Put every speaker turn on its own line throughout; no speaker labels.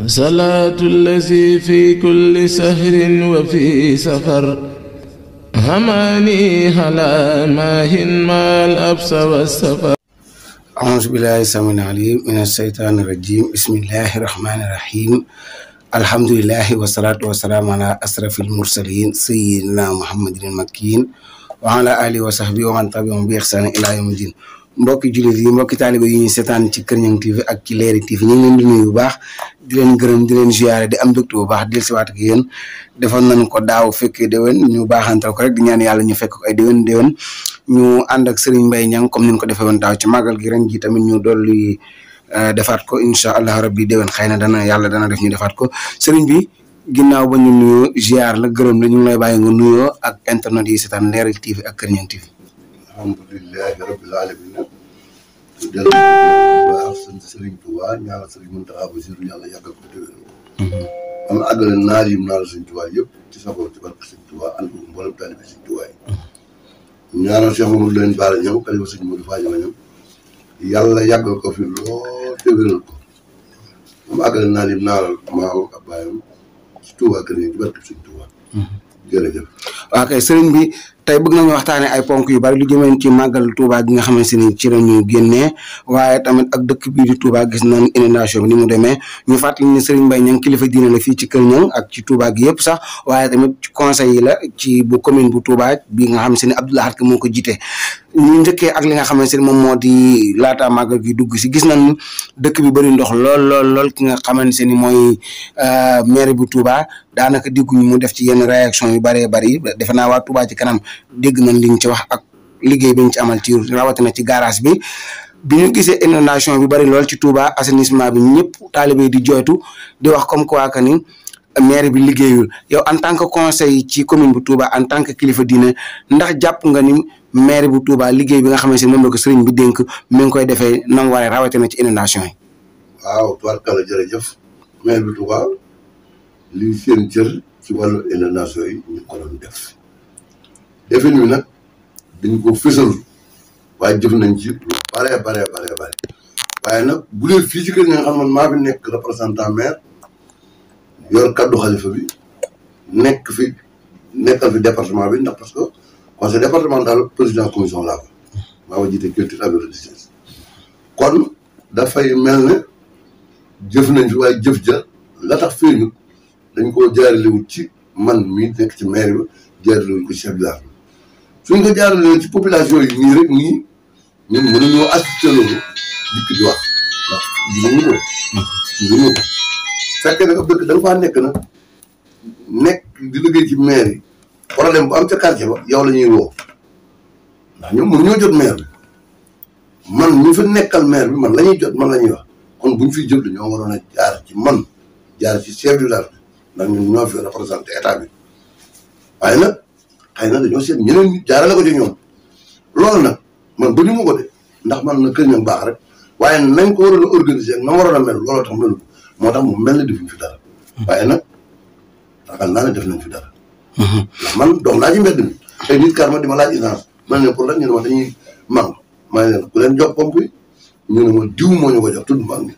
صلاة الذي في كل سهر وفي سفر هماني هلا ماهن ما الأبس والسفر.
أعوذ بالله السميع العليم من الشيطان الرجيم. بسم الله الرحمن الرحيم. الحمد لله والصلاة والسلام على أشرف المرسلين سيدنا محمد المكين وعلى آله وصحبه ومن تبعهم بإحسان إلى يوم الدين. mbokki jullit yi mbokki taalibe yi ñuy seetaan ci Kër Niang TV ak ci Leeri TV ñu ngi leen di nuyu bu baax di leen gërëm di leen ziyaare di am mbégte bu baax del siwaat ak yéen defoon nañ ko daaw fekkee déwén ñu baaxantal ko rek di ñaan yàlla ñu fekk ko ay déwén ñu ànd ak Serigne Mbaye Niang comme ni ñu ko defee woon daaw ci màggal gi ren ji tamit ñu dolli defaat ko incha allah rabbi déwén xëy na yàlla dana def ñu defaat ko Serigne bi ginnaaw ba ñu nuyoo ziar la gërëm la ñu ngi lay bàyyi nga nuyoo ak internet yi seetaan Leeri TV ak Kër Niang TV.
alhamdulillahi rabbil alamin del baax sant Serigne Touba ñaanal Serigne Mountakha Bassirou yàlla yàggal ko déwén am àggale naar yi naal Serigne Touba yëpp ci sago ci barke Serigne Touba ànd ko mboolem taalibe Serigne Touba yi ñaanal Cheikh Mamadou leen baara ñëw kalifa Serigne Modou Fadio ñëw yàlla yàggal ko fi lool déwénal ko am àggale naar yi naalal maam ak baayam ci Touba Kër Niang ci barke Serigne Touba jërëjëf.
waaw kay Serigne bi tey bëgg nañu waxtaanee ay ponk yu bari lu jëmeen ci màggal Touba gi nga xamante ni ci la ñu génnee waaye tamit ak dëkk bii di Touba gis nañ inondation bi ni mu demee ñu fàttali ni Serigne Mbaye Niang kilifa diine la fii ci Kër Niang ak ci Touba gi yëpp sax waaye tamit ci conseil yi la ci bu commune bu Touba bi nga xam se ni Abdou Lahad Ka moo ko jiite ñu njëkkee ak li nga xamante ni moom moo di laata màggal gi dugg si gis nañ dëkk bi bëri ndox lool ki nga xamante ni mooy maire bu Touba daanaka digguñu mu def ci yenn réaction yu bëree bëri defe naa waa Touba ci kanam dégg nañ liñ ci wax ak liggéey bi ñu ci amal ci rawatina ci garage bi ñu gisee inondation bi bëri lool ci Touba assainissement bi ñëpp taalibe di joytu di wax comme quoi que ni maire bi liggéeyul yow en tant que conseil ci commune bu Touba en tant que kilifa diine ndax jàpp nga ni maire bu Touba liggéey bi nga xamante ne moom la ko sëriñ bi dénk mi ngi koy defee na mu waree rawatina ci inondation yi.
waaw tubaarkalla jërëjëf maire bi Touba li seen cër ci wàllu inondation yi ñu ko doon def defin wi nag dañ ko fësal waaye jëf nañ ci lu bare waaye nag bu dee fii ci Kër Niang nga xam man maa fi nekk représentant maire yor kaddu xalifa bi nekkal fi département bi ndax parce que conseil départemental président commission laa ko maa ko jiite culture ak religieuse kon dafay mel ne jëf nañ fi waaye jëf ja la tax feeñu dañ koo jaaralewut ci man mii nekk ci maire bi jaaralewuñ ko chef de village suñ ko jaarale ci population yi nii rek nii ñun mënuñoo assister loolu dikk di wax ndax gisuñu ko fekkee nag ab dëkk da nga faa nekk di liggéey ci maire yi problème bu am ca quartier ba yow la ñuy woo ndax ñoom mënuñoo jot maire bi man ñu fi nekkal maire bi man la ñuy jot man la ñuy wax kon buñ fiy jëf dañoo waroon a jaar ci man jaar ci chef de village bi ndax ñun ñoo fi représenté état bi waaye nag xëy na dañoo seet ñeneen ñi jaarale ko ci ñoom loolu nag man ba ñu ma ko de ndax man na Kër Niang baax rek waaye nañ ko waroon a organiser ak na waroon a mel looloo tax melul moo tax mu mel ne defuñ fi dara waaye nag ragal naa ne def nañ fi dara ndax man dox naa ci mbedd mi ay nit kar ma di ma laaj essence man ne pour lan ñu ne ma dañuy manque maa ngi leen ku leen jox pompe yi ñu ne ma diw moo ñu ko jox tudd manque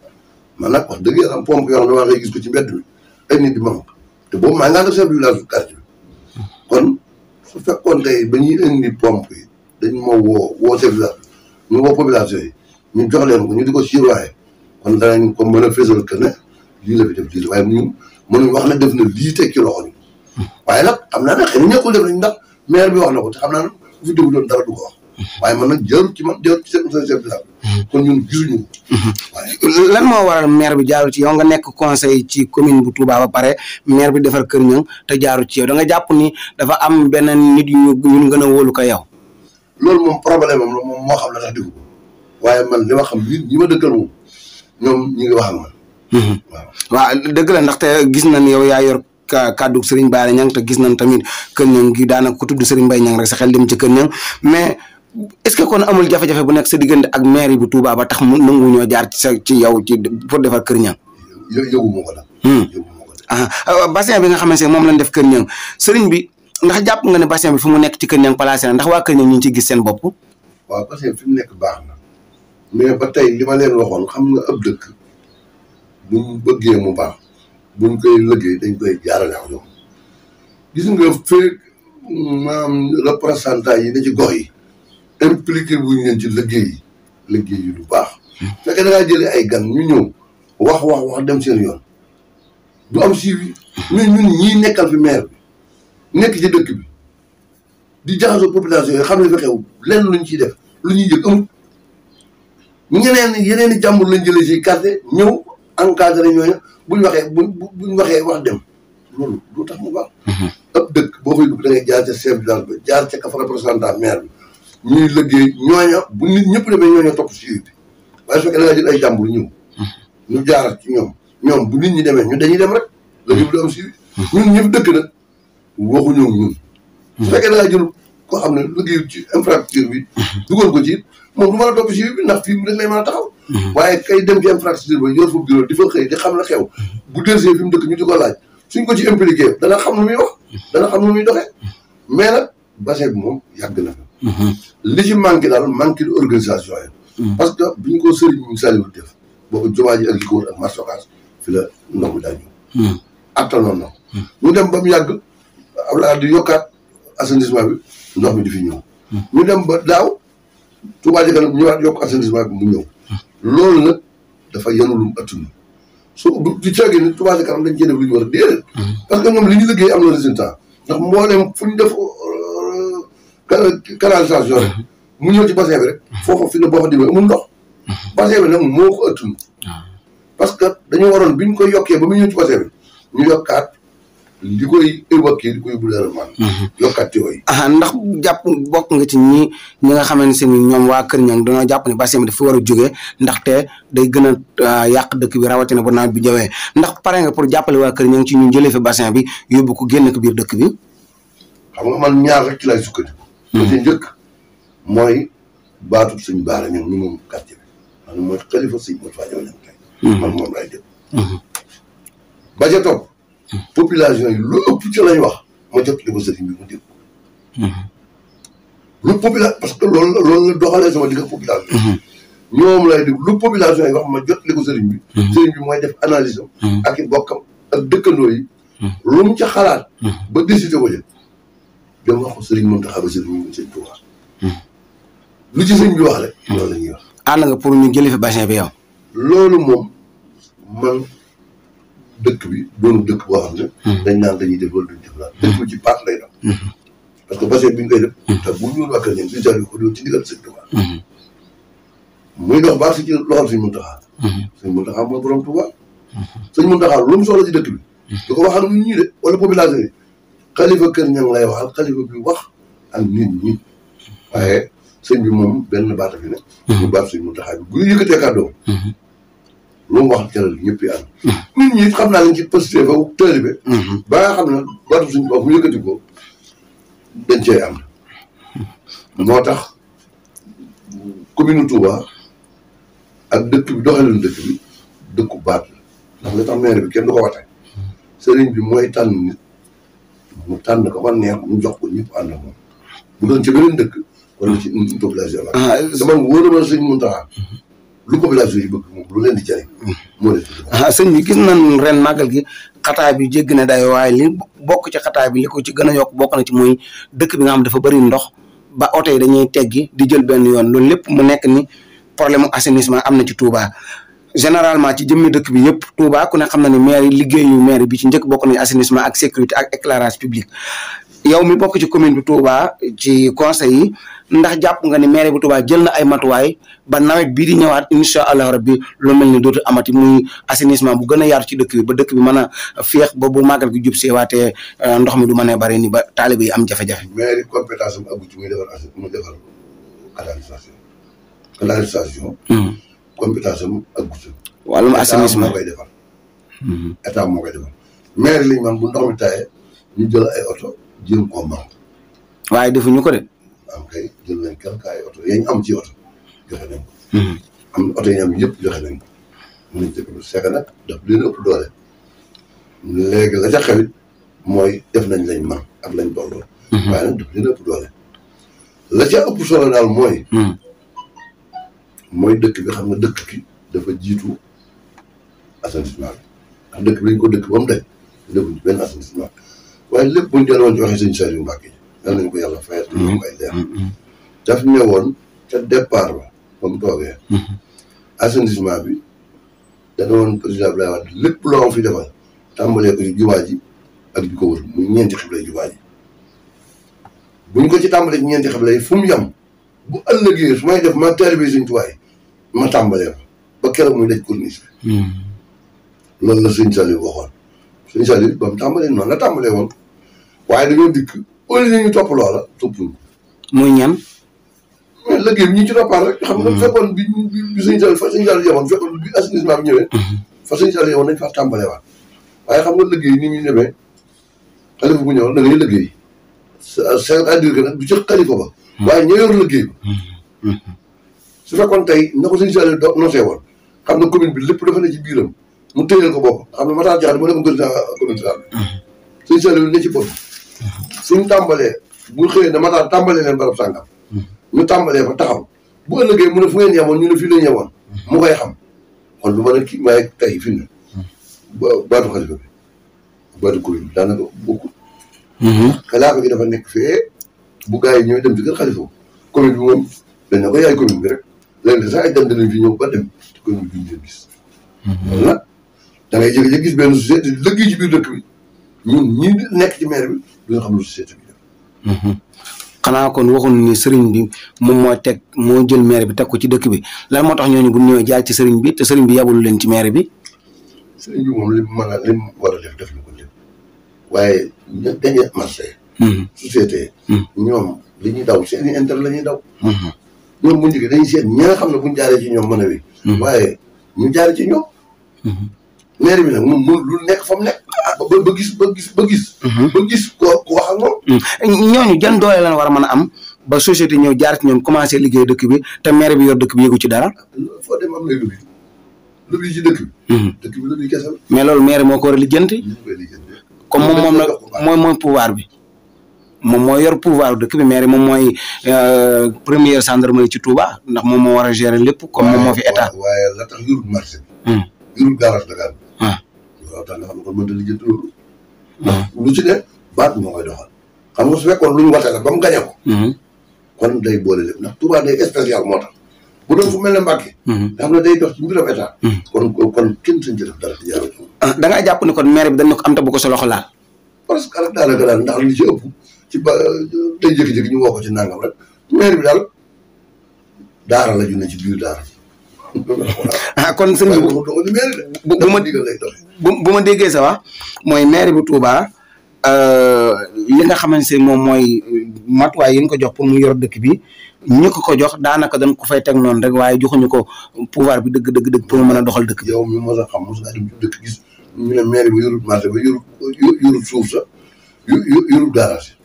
man nag wax dëgg yàlla am pompe yoo xam ne maa ngay gis ko ci mbedd mi ay nit di manque te boobu maa ngi ànd ak chef du village du quartier bi kon su fekkoon tey ba ñuy indi pompe yi dañ ma woo chef du village ñu woo population yi ñu jox leen ko ñu di ko surveiller kon danañ ko mën a fésal que ne lii la fi def lii waaye ñun mënuñ wax ne def na lii teg ci loxo ni waaye nag xam naa ne xëy na ñëkkul def nañ ndax maire bi wax na ko te xam naa ne bu fi déglu doon dara du ko wax waaye man nag jarul ci man jarul ci seen chef de village kon ñun gisuñu ko waaye
lan moo waral maire bi jaarul ci yow nga nekk conseil ci commune bu Touba ba pare maire bi defar Kër Niang te jaarul ci yow da nga jàpp ni dafa am beneen nit ñu gën a wóolu ko yow
loolu moom problème am la moom moo xam la tax dégg ko waaye man li ma xam ñi ma dëkkal moom ñoom ñi ngi wax ak man
waaw dëgg la ndaxte gis nañ yow yaa yor kàddu Serigne Mbaye Niang te gis nañ tamit Kër Niang gi daanaka ku tudd Serigne Mbaye Niang rek sa xel dem ci Kër Niang mais est-ce que kon amul jafe-jafe bu nekk sa diggante ak maire bu Touba ba tax mu nangu ñoo jaar ci yow pour defar Kër Niang.
yëgu ma ko nag.
bassin bi nga xamante ne moom lañ def Kër Niang Serigne bi ndax jàpp nga ne bassin bi fu mu nekk ci Kër Niang placé na ndax waa Kër Niang ñu ngi ciy gis seen bopp.
waaw bassin bi fi mu nekk baax na mais ba tey li ma leen waxoon xam nga ëpp dëkk bu mu bëggee mu baax buñ koy liggéey dañ koy jaarale ak ñoom gis nga fekk maam représentant yi ne ci gox yi impliqué wuñ leen ci liggéey yi du baax fekkee da ngaa jëlee ay gan ñu ñëw wax dem seen yoon du am suivi mais ñun ñii nekkal fi maire bi nekk ci dëkk bi di jaxasoo population yi xam ne fi xew lenn luñ ciy def lu ñuy yëg amul yeneen i jàmbur lañ jëlee ci quartier ñëw encadré ñooñu buñ waxee wax dem loolu lu tax mu baax ëpp dëkk boo fay dugg da ngay jaar ca chef de village ba jaar ca ka représentant maire bi ñuy liggéey ñooña bu nit ñëpp demee ñooña topp si bi waaye su fekkee da ngaa jël ay jàmbur ñëw ñu jaar ci ñoom bu nit ñi demee ñu dañuy dem rek liggéey bi du am si ñun ñëpp dëkk nag waxuñu ñun su fekkee da ngaa jël koo xam ne liggéey ci infrastructure bi dugal ko ci moom du mën a topp si bi ndax fii mu rek lay mën a taxaw waaye kay dem ci infrastructure ba yor fa bureau di fa xëy di xam la xew bu delsee fi mu dëkk ñu di ko laaj suñ ko ci impliqué dana xam lu muy wax dana xam lu muy doxee mais nag bassin bi moom yàgg na fa li ci manqué daal manqué de organisation yi parce que biñ ko sëriñ Saliou def boobu jumaa ji ak li ko wër ak marché Ocass fi la ndox mi daa ñëw attanoon na ñu dem ba mu yàgg Abdoulaye di yokkaat assainissement bi ndox mi di fi ñëw ñu dem ba daaw Touba Ca Kanam ñëwaat yokk assainissement bi mu ñëw loolu nag dafa yenu lu mu attunu su di caagi ni Touba Ca Kanam dañ cee def lu ñu war a déedéet parce que ñoom li ñu liggéey am na résultat ndax mbooleem fu ñu def canalisation rek mu ñëw ci bassin bi rek foofu fi ne boo fa dimee amul ndox bassin bi nag moo ko attunu parce que dañu waroon bi ñu koy yokkee ba mu ñëw ci bassin bi ñu yokkaat li koy évacuer di ko yóbbu leeraman yokkaat yooyu
ndax jàpp bokk nga ci ñi nga xamante ne ñoom waa Kër Ñang dañoo jàpp ne bassin bi dafa war a jógee ndaxte day gën a yàq dëkk bi rawatina bu nawet bi jawee ndax pare nga pour jàppale waa Kër Ñang ci ñu jëlee fi bassin bi yóbbu ko génn ko biir dëkk bi
xam nga man ñaar rek ci lay sukkandiku ba ci njëkk mooy baatub sëñ Baara Ñang ñu moom quartier bi man mooy xalifa sëñ Modou Fadio Ñang tey man moom lay dégg ba ca topp population yi lu ëpp ci lañ wax ma jot li ko sëriñ bi mu dégg lu population parce que loolu la doxalee sama digg population ñoom lay dégg lu population yi wax ma jot li ko sëriñ bi mooy def analyse am ak i bokkam ak dëkkandoo yi lu mu ca xalaat ba décidé ko jël dem wax ko sëriñ Mountakha ba sëriñ mu sëñ Touba lu ci sëñ bi wax rek loolu la ñuy wax
ànd nga pour ñu jëlee fi bassin bi yow
loolu moom man dëkk bi doonu dëkk boo xam ne dañ naan dañuy def loolu duñ def naan dëkk bi ci paat lay doon parce que bassin bi ñu koy def te bu ñu waa Kër Ñang suñu sali ko doon ci ndigal sëñ Touba muy dox baax si ci loxol sëñ Mountakha sëñ Mountakha mooy borom Touba sëñ Mountakha lu mu soxla ci dëkk bi du ko waxal ñun ñii de wala population yi xalifa Kër Ñang lay waxal xalifa bi wax ak nit ñi waaye sëñ bi moom benn baata fi ne ñu baat sëñ Mountakha bi bu ñu yëkkatee kàddoom lu mu wax jëlal ñëpp yi ànd nit ñi xam naa lañ ci posté fa taalibe ba nga xam ne baatu suñu bopp mu yëkkati ko dañ cee am moo tax commune Touba ak dëkk bi doxalin dëkk bi dëkku baat la ndax li tax maire bi kenn du ko wate sëriñ bi mooy tànn nit mu tànn ko man neex mu jox ko ñëpp ànd ak moom bu doon ci beneen dëkk wala ci population la dama wóor ma sëñ Mountakha lu population yi bëgg moom lu leen di jëriñ moo leen
sëñ bi gis nañ ren màggal gi xataay bi jégg na day waaye li bokk ci xataay bi li ko ci gën a yokk bokk na ci muy dëkk bi nga xam dafa bëri ndox ba oto yi dañuy teggi di jël benn yoon loolu lépp mu nekk ni problème assainissement am na ci Touba généralement ci jëmmi dëkk bi yëpp Touba ku ne xam na ne maire yi liggéeyu maire bi ci njëkk bokk nañ assainissement ak sécurité ak éclairage public yow mi bokk ci commune bi Touba ci conseil yi ndax jàpp nga ni maire bu Touba jël na ay matuwaay ba nawet bii di ñëwaat incha allah rabbi lu mel ni dootu amati muy assainissement bu gën a yaatu ci dëkk bi ba dëkk bi mën a féex ba bu màggal gi jub see waatee ndox mi du mën a bari ni ba taalibe yi am jafe-jafe.
maire yi compétence am aggu ci muy defar canalisation. compétence am aggu ci.
wàllum assainissement
moo koy defar. état moo koy defar maire yi lañ man bu ndox mi taayee ñu jël ay oto jéem koo mën.
waaye defuñu ko de.
am kay jël nañ quelque ay oto yañ am ci oto joxe nañ ko. am oto yi am yëpp joxe nañ ko. mun nañ jëkk seeka nag daf leen ëpp doole léegi la ca xewit mooy def nañ lañ man ak lañ tolloo. waaye nag daf leen ëpp doole la ca ëpp solo daal mooy. mooy dëkk bi xam nga dëkk ki dafa jiitu assainissement bi ndax dëkk bi dañ ko dëkk ba mu daj defuñ benn assainissement waaye lépp buñ jël woon ci waxee sëñ Saliou Mbacké yal nañu ko yàlla fayal te ñu koy leer daf ne woon ca départ ba mu toogee assainissement bi dana woon président Abdoulaye Wade lépp loo am fi defal tàmbalee ko ci jumaa ji ak di ko wër muy ñeenti xiblay jumaa ji buñ ko ci tàmbalee ci ñeenti xiblay fu mu yem bu ëllëgee su may def ma taalibe Sëñ Tuubaa ma tàmbalee fa ba keroog muy daj corniche bi loolu la sëñ Saliou waxoon sëñ Saliou ba mu tàmbalee noonu la tàmbalee woon waaye dañoo dikk au lieu ñu topp loola toppuñ
muy ñan
mais liggéey bi ñu ci toppaat rek xam nga fekkoon bi sëñ Saliou fa sëñ Saliou yemoon fekkoon bi assainissement bi ñëwee fa sëñ Saliou yemoon dañ fa tàmbalee waat waaye xam nga liggéey ni muy demee xalifa bu ñëw da ngay liggéey c'est-à-dire que nag du ci xalifa ba waaye ñoo yor liggéey ba su fekkoon tey na ko sëñ Saliou nosee woon xam na commune bi lépp dafa ne ci biiram mu téyeel ko bopp xam ne Matar Diakhaté moo nekkoon président commune rurale bi sëñ Saliou ne ci bopp suñ tàmbalee bu xëyee ne Matar tàmbalee leen barab sàngam ñu tàmbalee fa taxaw bu ëllëgee mu ne fu ngeen yemoon ñu ne fii lañ yemoon mu koy xam kon lu mën a kii waaye tey fi ne baatu xalifa bi baatu commune bi daanaka bokkul xilaafa gi dafa nekk fee bu gars yi ñëwee dem ci kër xalifa commune bi moom dañ na ko yaay commune bi rek léegi sax ay dem danañ fi ñëw ba dem ci commune bi ñu leen gis loolu nag da ngay jékki-jékki gis benn société di liggéey ci biir dëkk bi ñun ñi nekk ci maire bi duñu xam lu société bi def
xanaa kon waxuñ ni sëriñ bi moom moo jël maire bi teg ko ci dëkk bi lan moo tax ñooñu bu ñëwee jaar ci sëriñ bi te sëriñ bi yabul leen ci maire bi
sëriñ bi moom li mu war a def na ko lépp waaye dañuy marché société ñoom li ñuy daw seen i intérêt la ñuy daw ñoom bu njëkk dañuy seet ñi nga xam ne buñ jaaree ci ñoom mën a wi waaye ñu jaaree ci ñoom maire bi nag moom lu nekk fa mu nekk ba gis ko wax ak moom
ñooñu jan doole lan war a mën a am ba société ñëw jaar ci ñoom commencé liggéey dëkk bi te maire bi yor dëkk bi yëgu ci dara
foo dem am nay lobby ci dëkk bi lobby kese la
mais loolu maire moo ko war a lijjanti comme moom nag mooy pouvoir bi moom mooy yor pouvoir dëkk bi maire moom mooy première gendarmerie ci Touba ndax moom moo war a gérer lépp comme moom moo fi état
waaye la tax yorul marché bi yorul garage Dakar bi loolu tax nga xam ne kon mënta lijjanti loolu ndax lu ci ne baat moo koy doxal xam nga su fekkoon lu ñu wate la ba mu gañe ko kon day boole lépp ndax Touba day spécial moo tax bu doon fu mel ne Mbàkke nga xam ne day dox ci mbiram état kon kenn sañ ci def dara ci jaaro
da ngaa jàpp ni kon maire bi dañ ne ko am ta bu ko sa loxo laal
parce que rek daanaka daal ndax li ci ëpp ci ba day jékki-jékki ñu woo ko ci nangam rek maire bi daal daara la ju ne ci biir daara
kon sëñ bi bu ma déggee sa wax mooy maire bu Touba li nga xamante ne moom mooy matuwaay yi ñu ko jox pour mu yor dëkk bi ñu ko jox daanaka dañ ko fay teg noonu rek waaye joxuñu ko pouvoir bi dëgg pour mu mën a doxal dëkk bi.
yow mi mos a xam mos ngaa dem ci dëkk gis ñu ne maire bi yorul marché ba yorul suuf sa yorul garage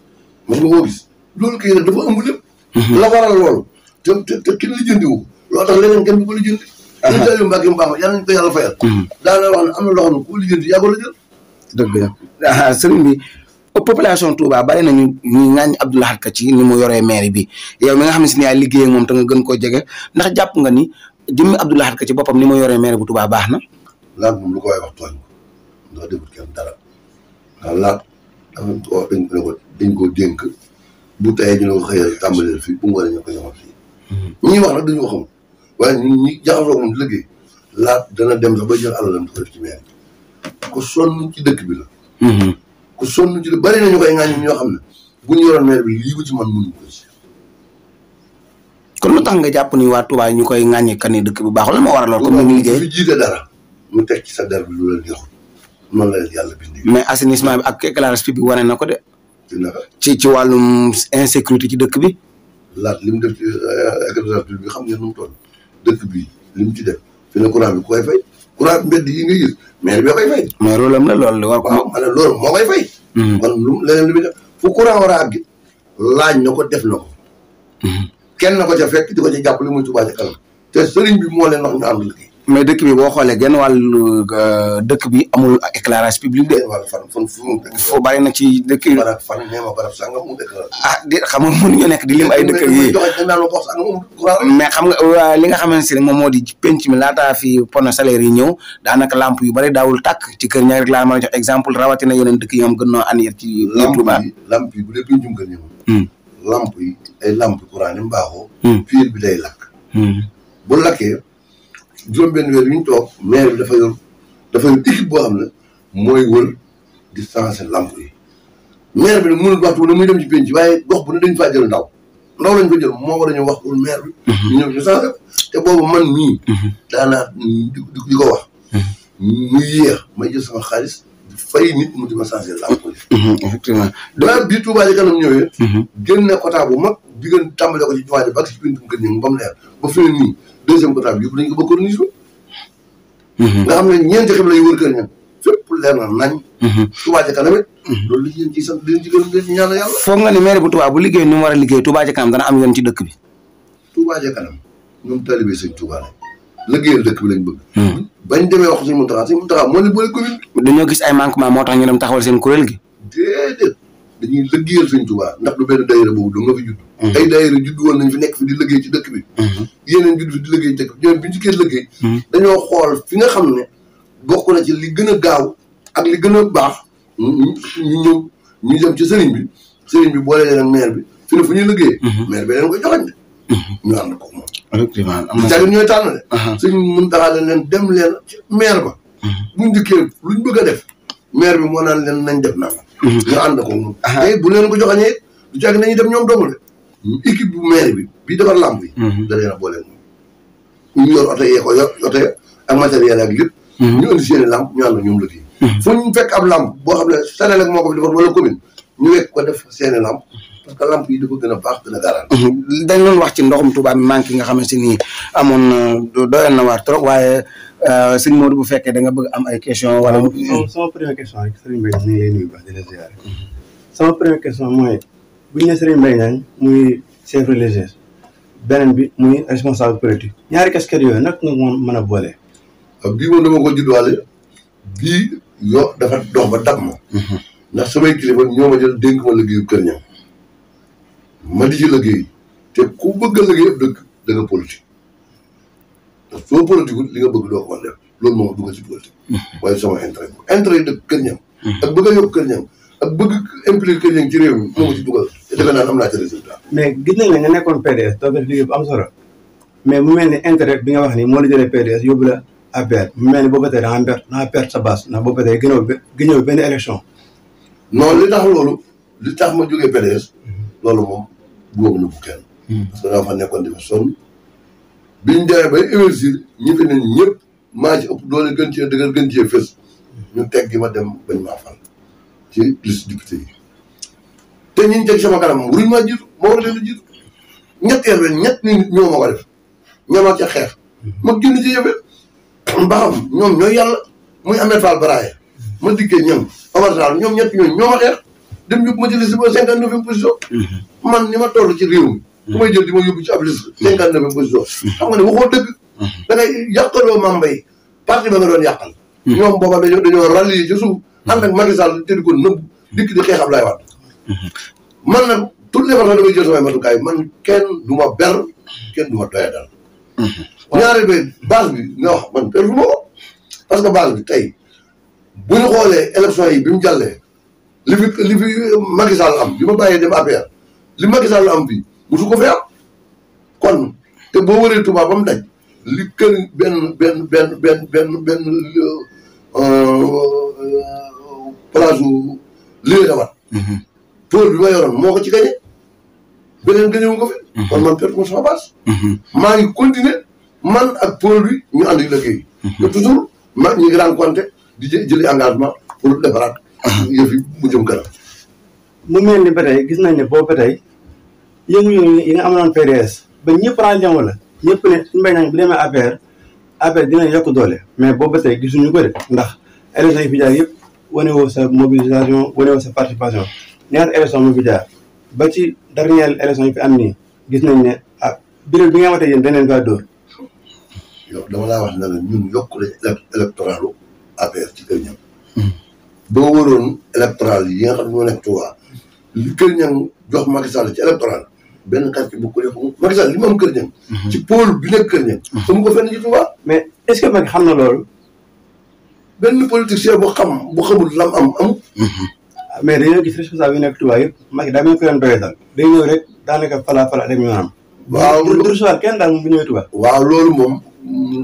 mos nga koo gis loolu kay nag dafa ëmb lépp. la waral loolu te kenn li jëndiwu loolu tax leneen kenn du ko li jëndi. sëñ Saliou Mbacké mu baax ma yàlla nañu ko yàlla fayal. daanaka wax ne am na loo xam ne ku li jëndi yaa ko la jël.
dëgg la sëriñ bi population Touba bari nañu ñu ŋaañ Abdou Lahad Ka ci ni mu yoree maire bi yow mi nga xam ne si ne yaa liggéey ak moom te nga gën koo jege ndax jàpp nga ni jëmmi Abdou Lahad Ka ci boppam ni mu yoree maire bu Touba baax na.
laat moom lu ko waay wax tooñ ko ndax defut kenn dara ndax laat dañ ko dénk bu tayee ñu ne ko xëyal tàmbaleel fii bu mu waree ñu ko joxal fii ñi wax nag dañoo xamul waaye ñun ñi jaxasoo moom liggéey laat dana dem sax ba jël alalam di ko def ci maire ko sonn ci dëkk bi la ku sonn ci bari nañu koy ŋaañ ñoo xam ne bu ñu yoroon maire bi lii ko ci man mënuñu ko ci.
kon lu tax nga jàpp ni waa Touba ñu koy ŋaañee kan ni dëkk bu baaxul lan moo waral lool comme ni mu liggéey
fi jiite dara mu teg ci sa der bi lu la neexul noonu la leen yàlla bindee.
mais assainissement bi ak éclairage public bi wane na ko de.
naka
ci wàllum insécurité ci dëkk bi.
laat li mu def ci éclairage public bi xam ngeen nu mu toll dëkk bi li mu ci def fi ne courant bi ku koy fay courant mbedd yi nga gis maire bi koy fay.
mais rôle am la loolu war ko.
waaw ma ne loolu moo koy fay. kon lu leneen li muy def fu courant war a àgg laaj na ko def na ko. kenn na ko ca fekk di ko ca jàppale muy Touba ca kanam te sëriñ bi moo leen wax ñu ànd liggéey.
mais dëkk bi boo xoolee genn wàllu dëkk bi amul éclairage public de.
wala fan fu mu dëkk.
foo bari na ci dëkk yi.
fan nee ma barab sàngam mu dëkk la.
di xam nga mënuñu nekk di lim ay dëkk yi mais xam nga li nga xamante ne moom moo di penc mi laataa fi panneau solaire yi ñëw daanaka lampe yu bari daawul tàkk ci kër ñaar rek laa mën a jox exemple rawatina yeneen dëkk yi ñoom gën noo anir ci Touba.
lampe yi bu dee pencum kër ñëw. lampe yi ay lampe courant ni mu baaxoo. fil bi day lakk. bu lakkee juróom-benn weer yu ñu toog maire bi dafa yor équipe boo xam ne mooy wër di changer lampe yi maire bi nag mënul waxtu ne muy dem ci penc waaye gox bu ne dañ faa jël ndaw lañ fa jël moo war a ñëw wax pour maire bi. ñu ñëw ñu changer te boobu man mii daanaa di ko wax. mu yéex may jël sama xaalis di fay nit mu di ma changer lampe yi.
effectivement
daal bii Touba Ca Kanam ñëwee. génne quota bu mag diggante tàmbale ko ci jumaa ji ba ci pintum kër ñëw ba mu leer ba fi ne nii deuxième quota bi yëpp dañ ko ba corniche nga xam ne ñeenti xib la yu wër kër ñam fépp leer na nañ. Touba Ca Kanam it. loolu li ñu ciy sant di leen ci gërëm di ñaan yàlla.
foog nga ni maire bu Touba bu liggéey ni mu war a liggéey Touba Ca Kanam dana am yoon ci dëkk bi.
Touba Ca Kanam ñoom talibé sëñ Touba lañ liggéeyal dëkk bi lañ bëgg. bañ demee wax sëñ Mountakha moo ne boole commune bi.
dañoo gis ay manquement moo tax ñu dem taxawal seen kuréel gi.
déedéet dañuy liggéeyal sëñ Touba ndax du benn daayira boobu doo nga fi judd. ay daayira judd woon nañ fi nekk fi di liggéey ci dëkk bi. yeneen judd fi di liggéey ci dëkk bi ñoom biñu ci kër liggéey. dañoo xool fi nga xam ne bokk na ci li gën a gaaw ak li gën a baax ñu ñëw ñu dem ci sëriñ bi boole leen ak maire bi fi ne fu ñuy liggéey. maire bi leen koy joxañ de ñu ànd ko moom.
effectivement am na
jagin ñooy tànn de. sëñ Mountakha leen dem leen ci maire ba. buñ dikkee luñ bëgg a def maire bi moo naan leen nañ def naa ñu ànd ko moom. te bu leen ko joxañee du jagin nañuy dem ñoom dong de. équipe bu maire bi bii defar lamp yi. da leen a boole moom. ñu yor oto yee ko yor oto ak matériel ak lépp. ñu indi seen i lamp ñu ànd ñoom liggéey. fu ñu fekk ab lamp boo xam ne Senelec moo ko fi defar wala commune ñu wekk ko def seen i lamp parce que lamp yi dafa gën a baax gën a garaan.
dañ doon wax ci ndoxum Touba mi manqué nga xamante ni amoon na doyoon na waar trop waaye sëñ Modou bu fekkee da nga bëgg am ay question wala.
sama première question rek Serigne Mbaye ñu ngi lay nuyu baax di la ziare. sama première question mooy bu ñu nee Serigne Mbaye Niang muy chef religieux beneen bi muy responsable politique ñaari casquette yooyu nag nga mën a boole.
bii moom dama ko juddwaale bii dafa dox ba dab ma. ndax samay kilifa ñoo ma jël dénk ma liggéeyu kër ñam ma di ci liggéey te ku bëgg a liggéey ab dëkk da nga politique ndax soo politique li nga bëgg doo ko mën def loolu moom dugg ci politique. waaye sama intérêt yi dëkk kër ñam. ak bëgg a yokk kër ñam ak bëgg impliquer kër ñam ci réew mi moo ma ci dugal te defe naa am naa ci résultat.
mais gis nañ ne nga nekkoon PDS doo def liggéey bu am solo mais mu mel ni intérêt bi nga wax ni moo la jëlee PDS yóbbu la APR mu mel ni boobu ba tey da nga perte sa base ndax boobu ba tey gënoo benn élection.
non li tax ma jógee PDS loolu moom bëggoon na bu kenn. parce que daa fa nekkoon di fa sonn biñ demee bay investir ñi fi ne ñëpp maa ci ëpp doole gën cee dëgër gën cee fës ñu teg gi ma dem bañ maa fal ci liste député yi te ñi ñu teg sama kanam moom waruñu maa jiitu moo war leen a jiitu ñetteel ren ñett nit ñoo ma ko def ñama ca xeex ma génn ci yëfe mbaxam ñoom ñooy yàlla muy Ahmed Fall Baraye ma dikkee ñam Omar Sall ñoom ñett ñooñu ñoo ma xeex dem yóbbu ma ci liste ba 59e position man ni ma toll ci réew mi ku may jël di ma yóbbu ci ab liste 59e position xam nga ne waxoo dëgg da ngay yàqaloo Mame Mbaye parti ba nga doon yàqal ñoom booba dañoo rallier ci suuf ànd ak Macky Sall te di ko nëbb dikk di xeex Abdoulaye Wade man nag toutes les façons damay jël samay matukaay man kenn du ma ber kenn du ma doya dal ñaari ba base bi nga wax man perdu ma ko parce que base bi tey bu ñu xoolee élection yi bi mu jàllee li fi Macky Sall am bi ma bàyyee dem APR li Macky Sall am fii musu ko fi am kon te boo wëree Touba ba mu daj li kër benn place u lii damat pôle bi ma yoroon moo ko ci gañe beneen gañewu ko fi kon man perte ko sama base maa ngi continuer man ak pôle bi ñu ànd di liggéey te toujours ma ñu ngi rencontré di jëli engagement pour defaraat yëf yi mu jëm kanam
mu mel ni ba tey gis nañ ne boobu ba tey yëngu-yëngu yi nga amoon PDS ba ñëpp ràññeeku wala ñëpp ne suñu mbéy mi bu demee APR dina yokk doole mais boobu ba tey gisuñu ko de ndax élection yi fi jaar yëpp wane woo sa mobilisation wane woo sa participation ñaata élection moo fi jaar ba ci dernière élection yi fi am nii gis nañ ne bureau bi nga xamante yéen dañ leen faa dóor.
yow dama laa wax ne la ñun yokk lañ électoralu APR ci Kër Niang. boo waroon électoral yi nga xam ne moo nekk Touba li Kër Niang jox Macky Sall ci électoral benn quartier bu ko def Macky Sall li mu am Kër Niang. ci pôle bi nekk Kër Niang. mu ko fenn ci Touba.
mais est-ce que Macky xam na loolu.
benn politicien bu xamul lam am.
mais dañoo gis responsable yi nekk Touba yëpp Macky daa mel ko leen doyee daal day ñëw rek daanaka fala dem yoonam.
waaw
du recevoir kenn daal moom bu ñëwee Touba.
waaw loolu moom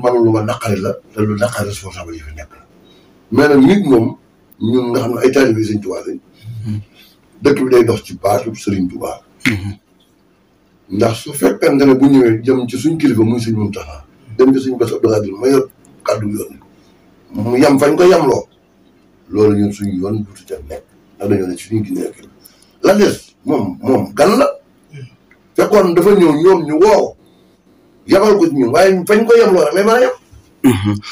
man lu ma naqari la te lu naqari responsable yi fi nekk la mais nag nit moom ñun nga xam ne ay taalibe yi Sëñ Touba lañ dëkk bi day dox ci baatu Sëriñ Touba. ndax su fekkente ne bu ñëwee jëm ci suñ kilifa muy Sëñ Muntaxa dem ci suñ Bass Abdou Khadre ma yor kàddu yoon mu yam fañ ko yamloo loolu ñun suñu yoon dutu ca nekk ndax dañoo ne suñu ginnaaw kii la des moom gan la fekkoon dafa ñëw ñoom ñu woo yabal ko ci ñun waaye fañ ko yamloo rek lay mën a yam.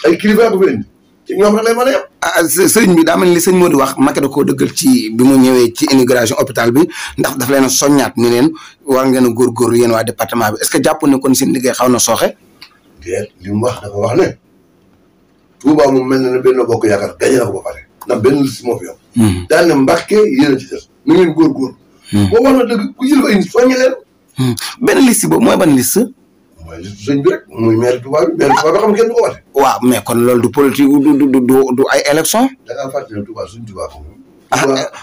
ay kilifa ko fi indi ci ñoom rek lay mën a yam.
sëriñ bi daa mel ni sëñ Modou wax Macky da koo dëggal ci bi mu ñëwee ci inauguration hôpital bi ndax daf leen a soññaat ni leen war ngeen a góorgóorlu yéen waa département bi est-ce que jàpp ne kon seen liggéey xaw na sooxe.
déet li mu wax dafa wax ne Touba moom mel na ne benn bokk yaakaar gañe na ko ba pare ndax benn liste moo fi am. daal ne Mbàkke yéen a ci des na ngeen góorgóorlu. boo wax na dëgg ku jël ay nit soññi leen.
benn liste boobu mooy ban liste.
mooy liste sëñ bi rek muy maire Touba bi xam kenn du ko wate. waaw
mais kon loolu du politique du ay élection.
da ngaa fàttali ne Touba suñ Touba ko.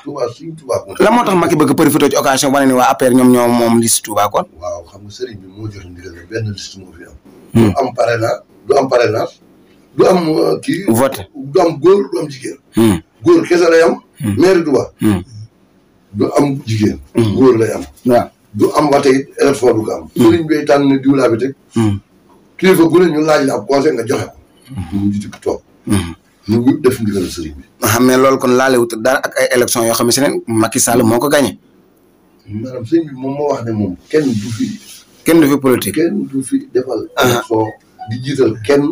Touba suñ Touba ko.
la moo tax Macky bëgg profité ci occasion wane ni waa APR ñoom moom liste Touba kon.
waaw xam nga sëriñ bi moo joxe ndigal ne benn liste moo fi am. du am parrainage du am kii.
vote
du am góor du am jigéen. góor kese lay am. maire Touba. du am jigéen. góor lay am.
waaw.
du am wate it élection du ko am. sëriñ bi tànn ne diw laa bi teg. kilifa gu ne ñu laaj la ab conseil nga joxe ko. ñu ngi toog. ñu def ndigal sëriñ bi.
mais loolu kon laalewut dara ak ay élection yoo xam ne Macky Sall moo ko gagné.
maanaam sëriñ bi moom moo wax ne moom kenn du fi.
kenn du fi politique.
kenn du fi defal. élection di jiital kenn.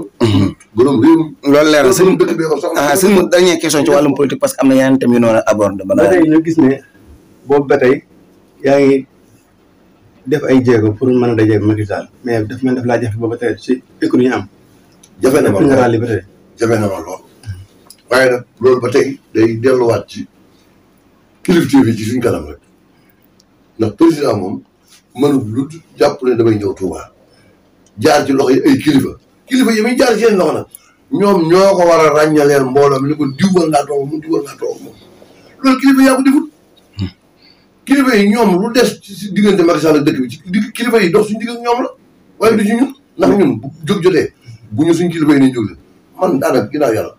borom réew mi.
loolu leer na sëñ
dëkk bee ko soxla.
sëñ dernière question ci wàllum politique parce que am na yeneen thèmes yu noonu abordé.
ba tey ñu gis ne boobu ba tey yaa ngi def ay jéego pour mën a dajeeg Macky Sall mais daf mel daf laa jafe ba tey ci économie yi am.
jafe na ma
lool ba tey.
jafe na ma lool. waaye nag loolu ba tey day delluwaat ci kilifteef yi ci suñ kanam rek ndax président moom mënul lu jàpp ne damay ñëw Touba jaar ci loxo yi ay kilifa yi muy jaar ci seen loxo nag ñoom ñoo ko war a ràññaleel mbooloo mi ni ko diwal ngaa toog moom diwal ngaa toog moom loolu kilifa yaa ko defut kilifa yi ñoom lu des ci diggante Macky Sall ak dëkk bi ci kilifa yi dox suñu digg ak ñoom la waaye du ci ñun ndax ñun bu jóg jotee bu ñu suñ kilifa yi nañ jóg leen man daanaka ginnaaw yàlla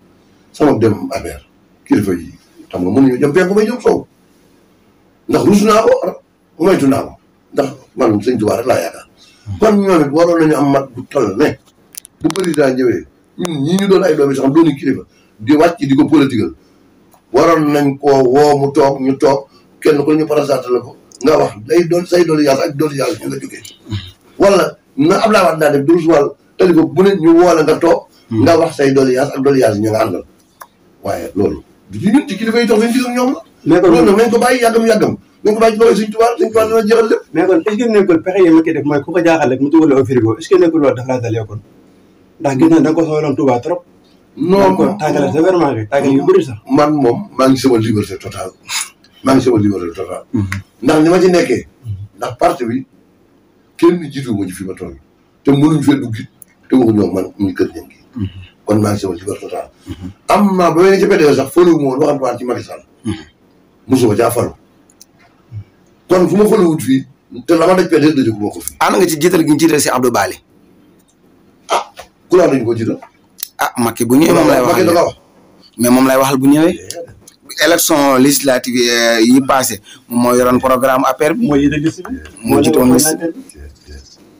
sama dem affaire kilifa yi xam nga mënuñu jëm penku may jëm soow ndax rus naa ko moytu naa ko ndax man Sëñ Tuubaa rek laa yaakaar kon ñoom it waroon nañu am mat bu toll ne bu président ñëwee ñun ñii ñu doon ay doom yi sax doon kilifa di wàcc di ko politigal waroon nañ koo woo mu toog ñu toog kenn ko ñu présenté la ko nga wax day doon say doolu yàlla ak doolu yàlla ñu nga jógee wala na Abdoulaye Wade daa def du wàll talifa bu ne ñu woo la nga toog nga wax say doolu yàlla ak doolu yàlla ñu nga àndal waaye loolu du ci ñun ci kilifa yi toog seen digg ak ñoom la loolu nag nañ ko bàyyi yàggam nañ ko bàyyi ci loolu Sëñ Tuubaa dina jeexal lépp
mais kon est-ce que nekkul pexe yi ma koy def mooy ku ko jaaxal rek mu dugal au frigo est-ce que nekkul loolu dafa laa dalee kon ndax gis naa da nga ko soxloon Touba trop
non
kon tàggale sévèrement bi tàggale yu bëri sax
man moom maa ngi sama liberté totale ndax ni ma ci nekkee ndax parti bi kenn jiitu ma ci fi ma toll te mënuñ fee dugg te waxuñu ñoom man muy Kër Niang gi kon maa ngi sama liberté totale am naa ba may ne ci PDS sax falu ma woon waxantuwaan ci Macky Sall mosuma caa falu kon fu ma faluwut fii te la ma daj PDS daju ko ma ko fii
ànd nga ci jiital gi ñu jiital si Abdou Bali
ku laa dañu ko jiital
Macky bu ñëwee moom lay waxal
da nga wax
mais moom lay waxal bu ñëwee élection législative yi passé moom moo yoroon programme APR bi
mooy yite liste bi
moo jiitoon liste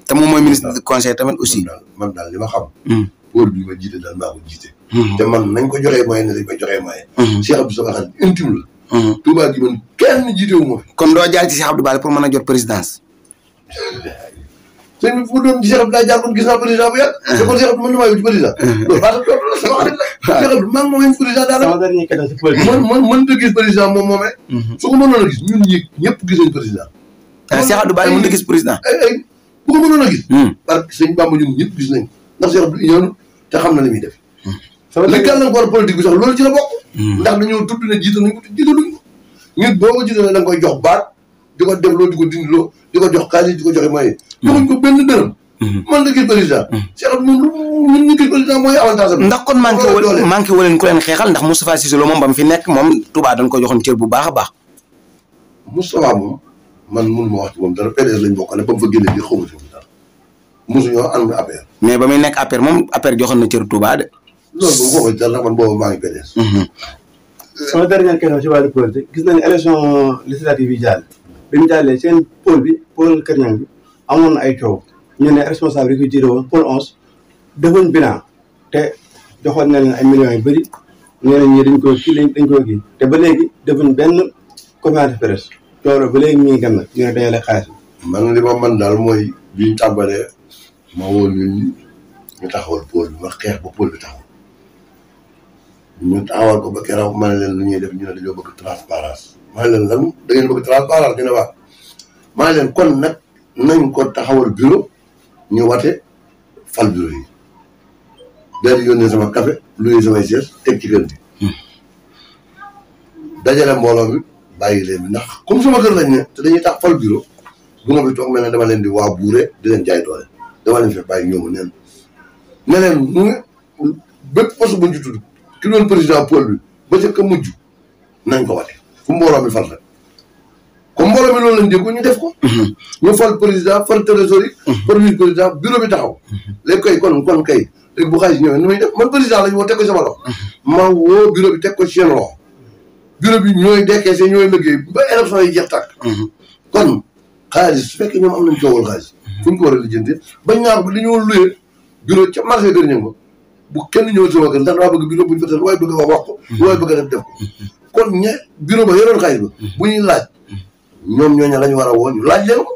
te moom mooy ministre du conseil tamit aussi
man daal li ma xam pôle bi ma jiite daal maa ko jiite te man nañ ko joxee moyen ne dañ koy joxee moyen Cheikh Abdou Sama xam intime la Touba gi man kenn jiite wu ma fi
kon doo jaar ci Cheikh Abdou Bali pour mën a jot présidence
sëñ bi fu doon Cheikh Abdou jaar kon gis naa président bu yàgg te kon Cheikh Abdou mën na maa yow ci président loolu baata toot la sama xarit la Cheikh Abdou maa ngi moom président daanaka mën ta gis président moom moomee su ko mënoon a gis ñun ñëpp gis nañ président
Cheikh Abdou Bali mën na gis président
bu ko mënoon a gis parce que sëñ Bamba ñun ñëpp gis nañ ndax Cheikh Abdou ñëw te xam na li muy def. li gàllankoor politique bi sax loolu ci la bokk. ndax dañoo tudd ne jiital nañ ko te jiitaluñ ko. nit boo ko jiitalee da nga koy jox baat di ko def loo di ko dindi loo di ko jox xaalis di ko joxe moyen. joxuñ ko benn dërëm. man la gis président. Cheikh Abdou moom ñun ñu gis président mooy avantage am.
ndax kon manqué wu leen ku leen xeexal ndax Moustapha Cissé Lo moom ba mu fi nekk moom Touba dañ ko joxoon cër bu baax a baax.
Moustapha moom man mënu ma wax ci moom dara PDS lañ bokk ne ba mu fa génne bi xaw ma ci moom dara mosuñoo ànd APR.
mais ba muy nekk APR moom APR joxoon na cër Touba de.
loolu moom xaw ma ci dara man boobu maa ngi PDS.
sama dernière question ci wàllu politique gis nañu élection législative yi jàll bi mu jàllee seen pôle Kër Niang bi amoon na ay coow ñu ne responsable yi ko jiite woon pôle 11 defuñ bilan te joxoon na leen ay millions yu bëri nee nañ ñii dañ ko kii te ba léegi defuñ benn conférence de presse coow ba léegi mi ngi gën nag ñu ne dañoo lay xaalis.
man li ma man daal mooy biñ tàmbalee ma woo ñun ñu taxawal pôle bi ma xeex ba pôle bi taxaw ñu taxawal ko ba keroog ma ne leen lu ñuy def ñu ne dañoo bëgg transparence ma ne leen lan da ngeen bëgg transparence ñu ne waaw ma ne leen kon nag nañ ko taxawal bureau ñu wate fal bureau yi daal di yónnee sama café luy samay siège teg ci kër bi dajale mbooloo mi bàyyi leen bi ndax comme sama kër lañ ne te dañuy tax fal bureau bu ma fi toog mel ne dama leen di waa buure di leen jaay doole dama leen fi bàyyi ñoom neen ne leen mu bépp poste buñ ci tudd ki doon président pôle bi ba ca ka mujj nañ ko wate fu mbooloo mi fal rek comme mbooloo mi loolu lañ dégg ñu def ko ñu fal président fal trésorier fal vice président bureau bi taxaw léegi koy kon kay léegi bu xaalis ñëwee nu muy def man président lañu woo teg ko sama loxo ma woo bureau bi teg ko seen loxo bureau bi ñooy dekkeese ñooy liggéey ba élection yi jeex tàkk kon xaalis su fekkee ñoom am nañ coowal xaalis fu ñu ko war a lijjanti ba ñaar bi li ñoo luyee bureau ca marché Kër Niang bu kenn ñëw sama kër ndax daa bëgg bureau bu ñu fa tas waaye bëgg a wax ko waaye bëgg a def ko kon bureau ba yoroon xaalis ba bu ñuy laaj ñoom ñooñu lañ war a woo ñu laaj leen ko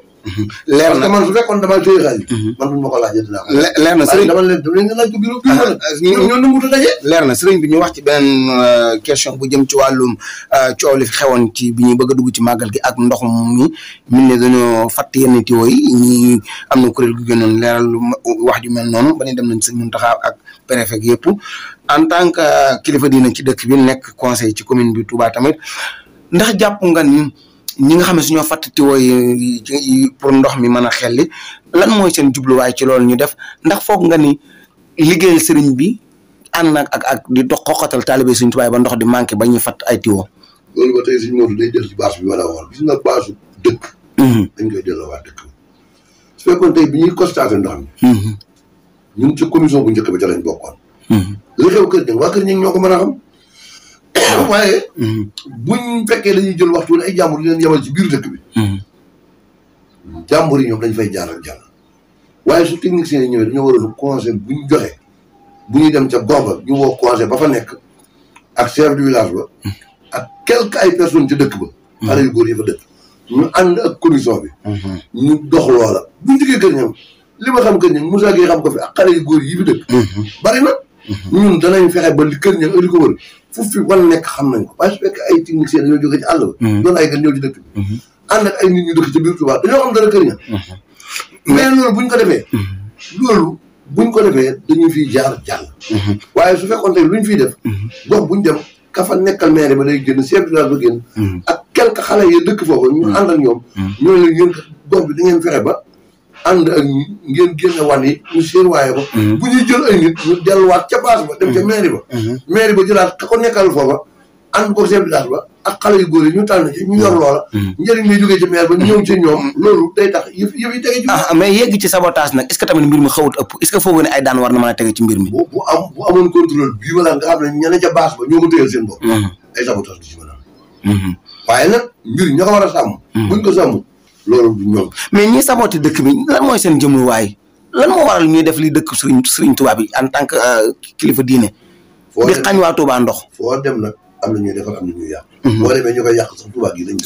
leer na
man su fekkoon damaa téye xaalis man buñ ma ko laajee dinaa ko
leer na sëriñ
dama leen laaj ko bureau ñoo nanguta daje
leer na sëriñ bi ñu wax ci beneen question bu jëm ci wàllum coow li fi xewoon ci bi ñuy bëgg a dugg ci màggal gi ak ndox mi ne dañoo fàtt yenn tiwo yi ñi am na kuréel gu gënoon leeral wax ju mel noonu ba ñu dem nañ sëñ Mountakha ak préfet yëpp en tant que kilifa diina ci dëkk bi nekk conseil ci commune bi Touba tamit ndax jàpp nga ni ñi nga xam ne suñoo fàtt tiwo yi pour ndox mi mën a xelli lan mooy seen jubluwaay ci loolu ñu def ndax foog nga ni liggéeyal sëriñ bi ànd nag ak di dox xoxatal taalibe suñ tubaay ba ndox di manqué ba ñuy fàtt ay tiwo
loolu ba tey suñu Modou day jël ci bâche bi wala war gis nga bâche dëkk dañ koy delloo waa dëkk su fekkoon tey bi ñuy constaté ndox mi ñun ci commission bu njëkk ba ca lañ bokkoon li xew kër Niang waa kër Niang ñoo ko mën a xam waaye buñ fekkee dañuy jël waxtu ay jàmbur di leen yemal ci biir dëkk bi jàmbur yi ñoom dañ fay jaaral jàll waaye su techniciens yi ñëwee dañoo waroon conseil buñ joxe bu ñuy dem ca gox ba ñu woo conseil ba fa nekk ak chef du village ba ak quelques ay personnes ci dëkk ba xale yu góor yi fa dëkk ñu ànd ak commission bi ñu dox loola buñ jógee kër Niang li ma xam kër Niang Moussa Gueye xam ko fi ak xale yu góor yi fi dëkk bari na ñun danañ fexe ba li kër Niang di ko wër foofu fi wan nekk xam nañ ko waaye su fekkee ay techniciens dañoo jóge ci àll ba doon ay gan ñëw ci dëkk bi ànd ak ay nit ñu dëkk ci biir Touba dañoo xam dara kër Niang mais loolu buñ ko defee dañuy fiy jaar jàll waaye su fekkoon tey luñ fiy def gox buñ dem ka fa nekkal maire ba day génn chef de village ba génn ak quelque xale yi dëkk foofu ñu ànd ak ñoom ñoo leen yéen gox bi da ngeen fexe ba ànd ak ngeen génne wan yi ñu seen waaye ba bu ñuy jël ay nit ñu delluwaat ca base ba dem ca mairie ba jëlaat ka ko nekkal foofa ànd ko chef de village ba ak xale yu góor yi ñu tànn ci ñu yor loola njëriñ lay jógee ci maire ba ñëw ci ñoom loolu day tax yëf yi tege ci
mais yegg ci sabotage nag est-ce que tamit mbir mi xawut ëpp est-ce que foofu ne ay daan war na mën a tege ci mbir mi
bu amoon contrôle bii wala nga xam ne ñene ca base ba ñoo ma téyal seen bopp ay sabotage du ci mën a waaye nag mbir ña ko war a sàmm buñ ko sàmm loolu du ñoom
mais ñi saboté dëkk bi lan mooy seen jëmluwaay lan moo waral ñuy def li dëkk Sëriñ Tuubaa bi en tant que kilifa diine di xañ waa Tuubaa ndox
foo dem nag am na ñuy defar am na ñuy yàq boo demee ñu koy yàq sax Tuubaa gi lañ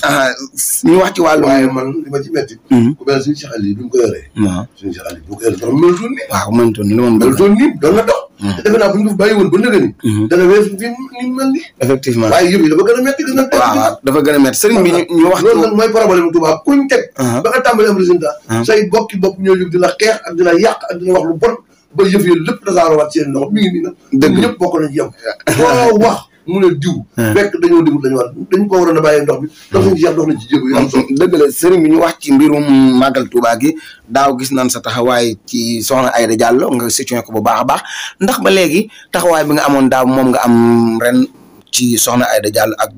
ñu wax ci wàllu
waaye man li ma ci metti ku mel suñu Cheikh Ali bi mu ko yoree suñu Cheikh Ali bi mu ko yoree dara mënutoon ni
waaw mënutoon ni moom
mënutoon ni doon na dox te defe naa bu ñu ko bàyyi woon ba nëga ni dana weesu fi ni mel ni
effectivement
waaye yëf yi dafa gën a metti gën a teg
waaw dafa gën a metti sëriñ bi ñu wax
loolu nag mooy problème Tuubaa kuñ teg ba nga tàmbali am résultat say bokki bopp ñoo jóg di la xeex ak di la yàq ak di la wax lu bon ba yëf yi lépp tasaaroo waat seen loxo mi ngi nii nag. dëgg ñëpp bokk nañ ci yem. boo wax mu ne diw. fekk dañoo déglu dañu war dañ ko waroon a bàyyee ndox bi. ndox suñu Cheikh dox nañ ci jéego yu am solo.
dëgg la sëriñ bi ñu wax ci mbirum màggal Touba gi daaw gis nañ sa taxawaay ci soxna Aïda Diallo nga situé ko bu baax a baax ndax ba léegi taxawaay bi nga amoon daaw moom nga am ren ci soxna Aïda Diallo ak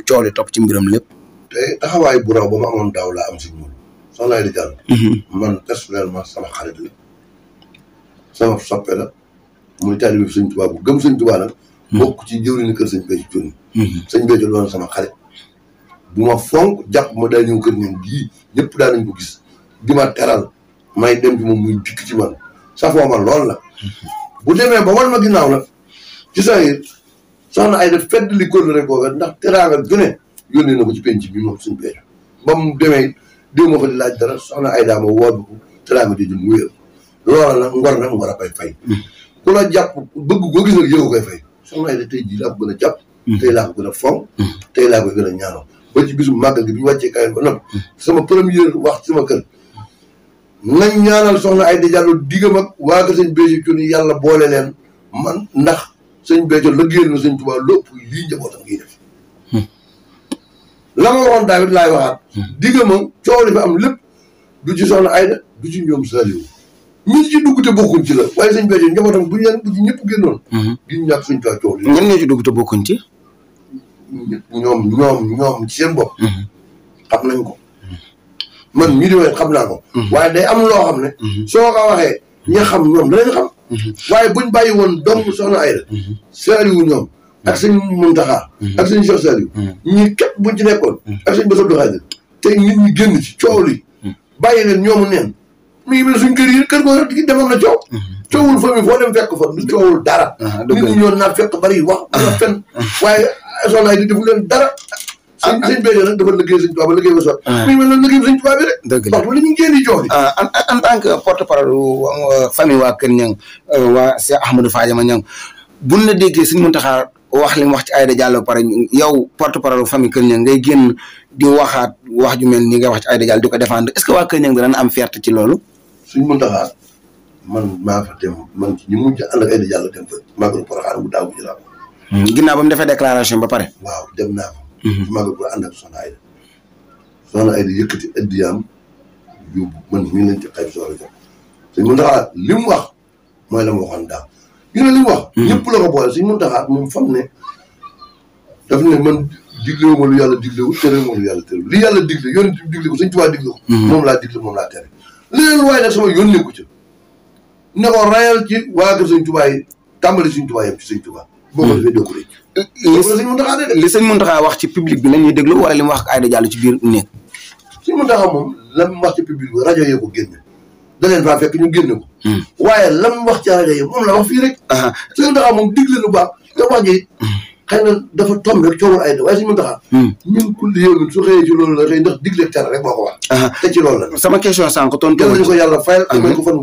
coow li topp ci mbiram lépp.
te taxawaay bu raw ba ma amoon daaw laa am si ñun soxna Aïda Diallo. man personnellement sama xarit la sama soppe la muy taalibe bi sëñ Tuubaa bu gëm sëñ Tuubaa nag. bokk ci jëwriñu kër sëñ Béthio Thioune. sëñ Béthio doon sama xarit bu ma fonk jàpp ma daa ñëw kër ñun gii ñëpp daa nañ ko gis di ma teral may dem ci moom muy dikk ci man safoo ma lool la. bu demee ba wan ma ginnaaw nag ci saa yi soxna Aïda fedd li kóor rek googa ndax teraanga gëne yónnee na ko ci penc bi moom suñu Béthio ba mu demee déw ma fa di laaj dara soxna Aïda ma woo ko teraanga jooju mu wéer loola nag ngor a koy fay ku la jàpp bëgg koo gis nag yëngu koy fay soxna Aïda tey jii laa ko gën a jàpp tey laa ko gën a fonk tey laa koy gën a ñaanoo ba ci bisu màggal gi bi ñu wàccee kayoon ba noppi sama première wax sama kër nañ ñaanal soxna Aïda Diallo diggam ak waa kër sëñ Béthio Thioune yàlla boole leen man ndax sëñ Béthio liggéeyal na sëñ Tuubaa lépp lii njabootam ngiy def la ma waxoon daawit laay waxaat diggam ak coow li fi am lépp du ci soxna Aïda du ci ñoom Saliou ñi ci dugg te bokkuñ ci la waaye sëñ Béthio njabootam bu ci ñëpp génnoon giñ ñàkk sëñ Tuubaa coow li
ñan ñoo ci dugg te bokkuñ ci
ñoom ci seen bopp xam nañ ko man mii di wax xam naa ko waaye day am loo xam ne soo ko waxee ña xam ñoom danañ xam waaye buñ bàyyi woon dong soxna Aïda Saliou ñoom ak sëñ Mountakha ak sëñ Cheikh Saliou ñii képp buñ ci nekkoon ak sëñ Bass Abdou Khadre tey nit ñi génn ci coow li bàyyi leen ñoomu neen mi ngi mel suñ kër yi kër goo demoon na coow coowul famille foo dem fekk fa du coowul dara nit ñi ñoo naa fekk bari wax dara fen waaye soxna Aïda defu leen dara sëñ Béthio nag dafa liggéey sëñ Tuubaa ba liggéey ba sot mi ngi mel noonu liggéey sëñ Tuubaa bi rek
dëgg la
wax ba li ñu génn coow li
en tant que porte parole famille waa Kër Niang waa Cheikh Ahmadou Fadiama Niang buñ la déggee sëñ Mountakha wax li mu wax ci Aïda Diallo pare yow porte parole famille Kër Niang ngay génn di waxaat wax ju mel ni nga wax ci Aïda Diallo di ko défendre est-ce que waa Kër Niang danañ am fierté ci loolu
suñ Mountakha man maa fa dem man ci ñu mujj ànd ak Aïda Diallo dem fa màggalu Porokhane bu daaw bu jëlaat
ginnaaw ba mu defee déclaration ba pare
waaw dem naa fa màggal bu ànd ak soxna Aïda yëkkati addiyaam yóbbu man mii lañ ci xay bi soxla jox suñ Mountakha li mu wax mooy la ma waxoon daaw gis nga li mu wax ñëpp la ko boole suñ Mountakha moom fam ne daf ne man diglewu ma lu yàlla diglewu terewu ma lu yàlla terewu li yàlla digle yónni digle ko suñ Tuubaa digle ko moom laa digle moom laa tere leneen waaye nag sama yónnee ko ci ne ko rayal ci waa kër sëñ Tuubaa yi tàmbali suñ Tuubaa yam ci sëñ Tuubaa boo ko defee doo ko rëcc
li sëñ Mountakha wax ci public bi la ñuy déglu wala li mu wax ak Aïda Diallo ci biir néeg
sëñ Mountakha moom la mu wax ci public bi rajo yee ko génne da leen faa fekk ñu génne ko waaye la mu wax ci rajo yi moom la wax fii rek sëñ Mountakha moom digle lu baax te wax ji xëy na dafa tomb rek coowul Aïda waaye sëñ Mountakha ñun kulli yow su xëyee ci loolu la xëy ndax digle tere rek moo ko wax te ci loolu la
sama question sànq tontu
yàlla ñu ko yàlla fayal may ko fan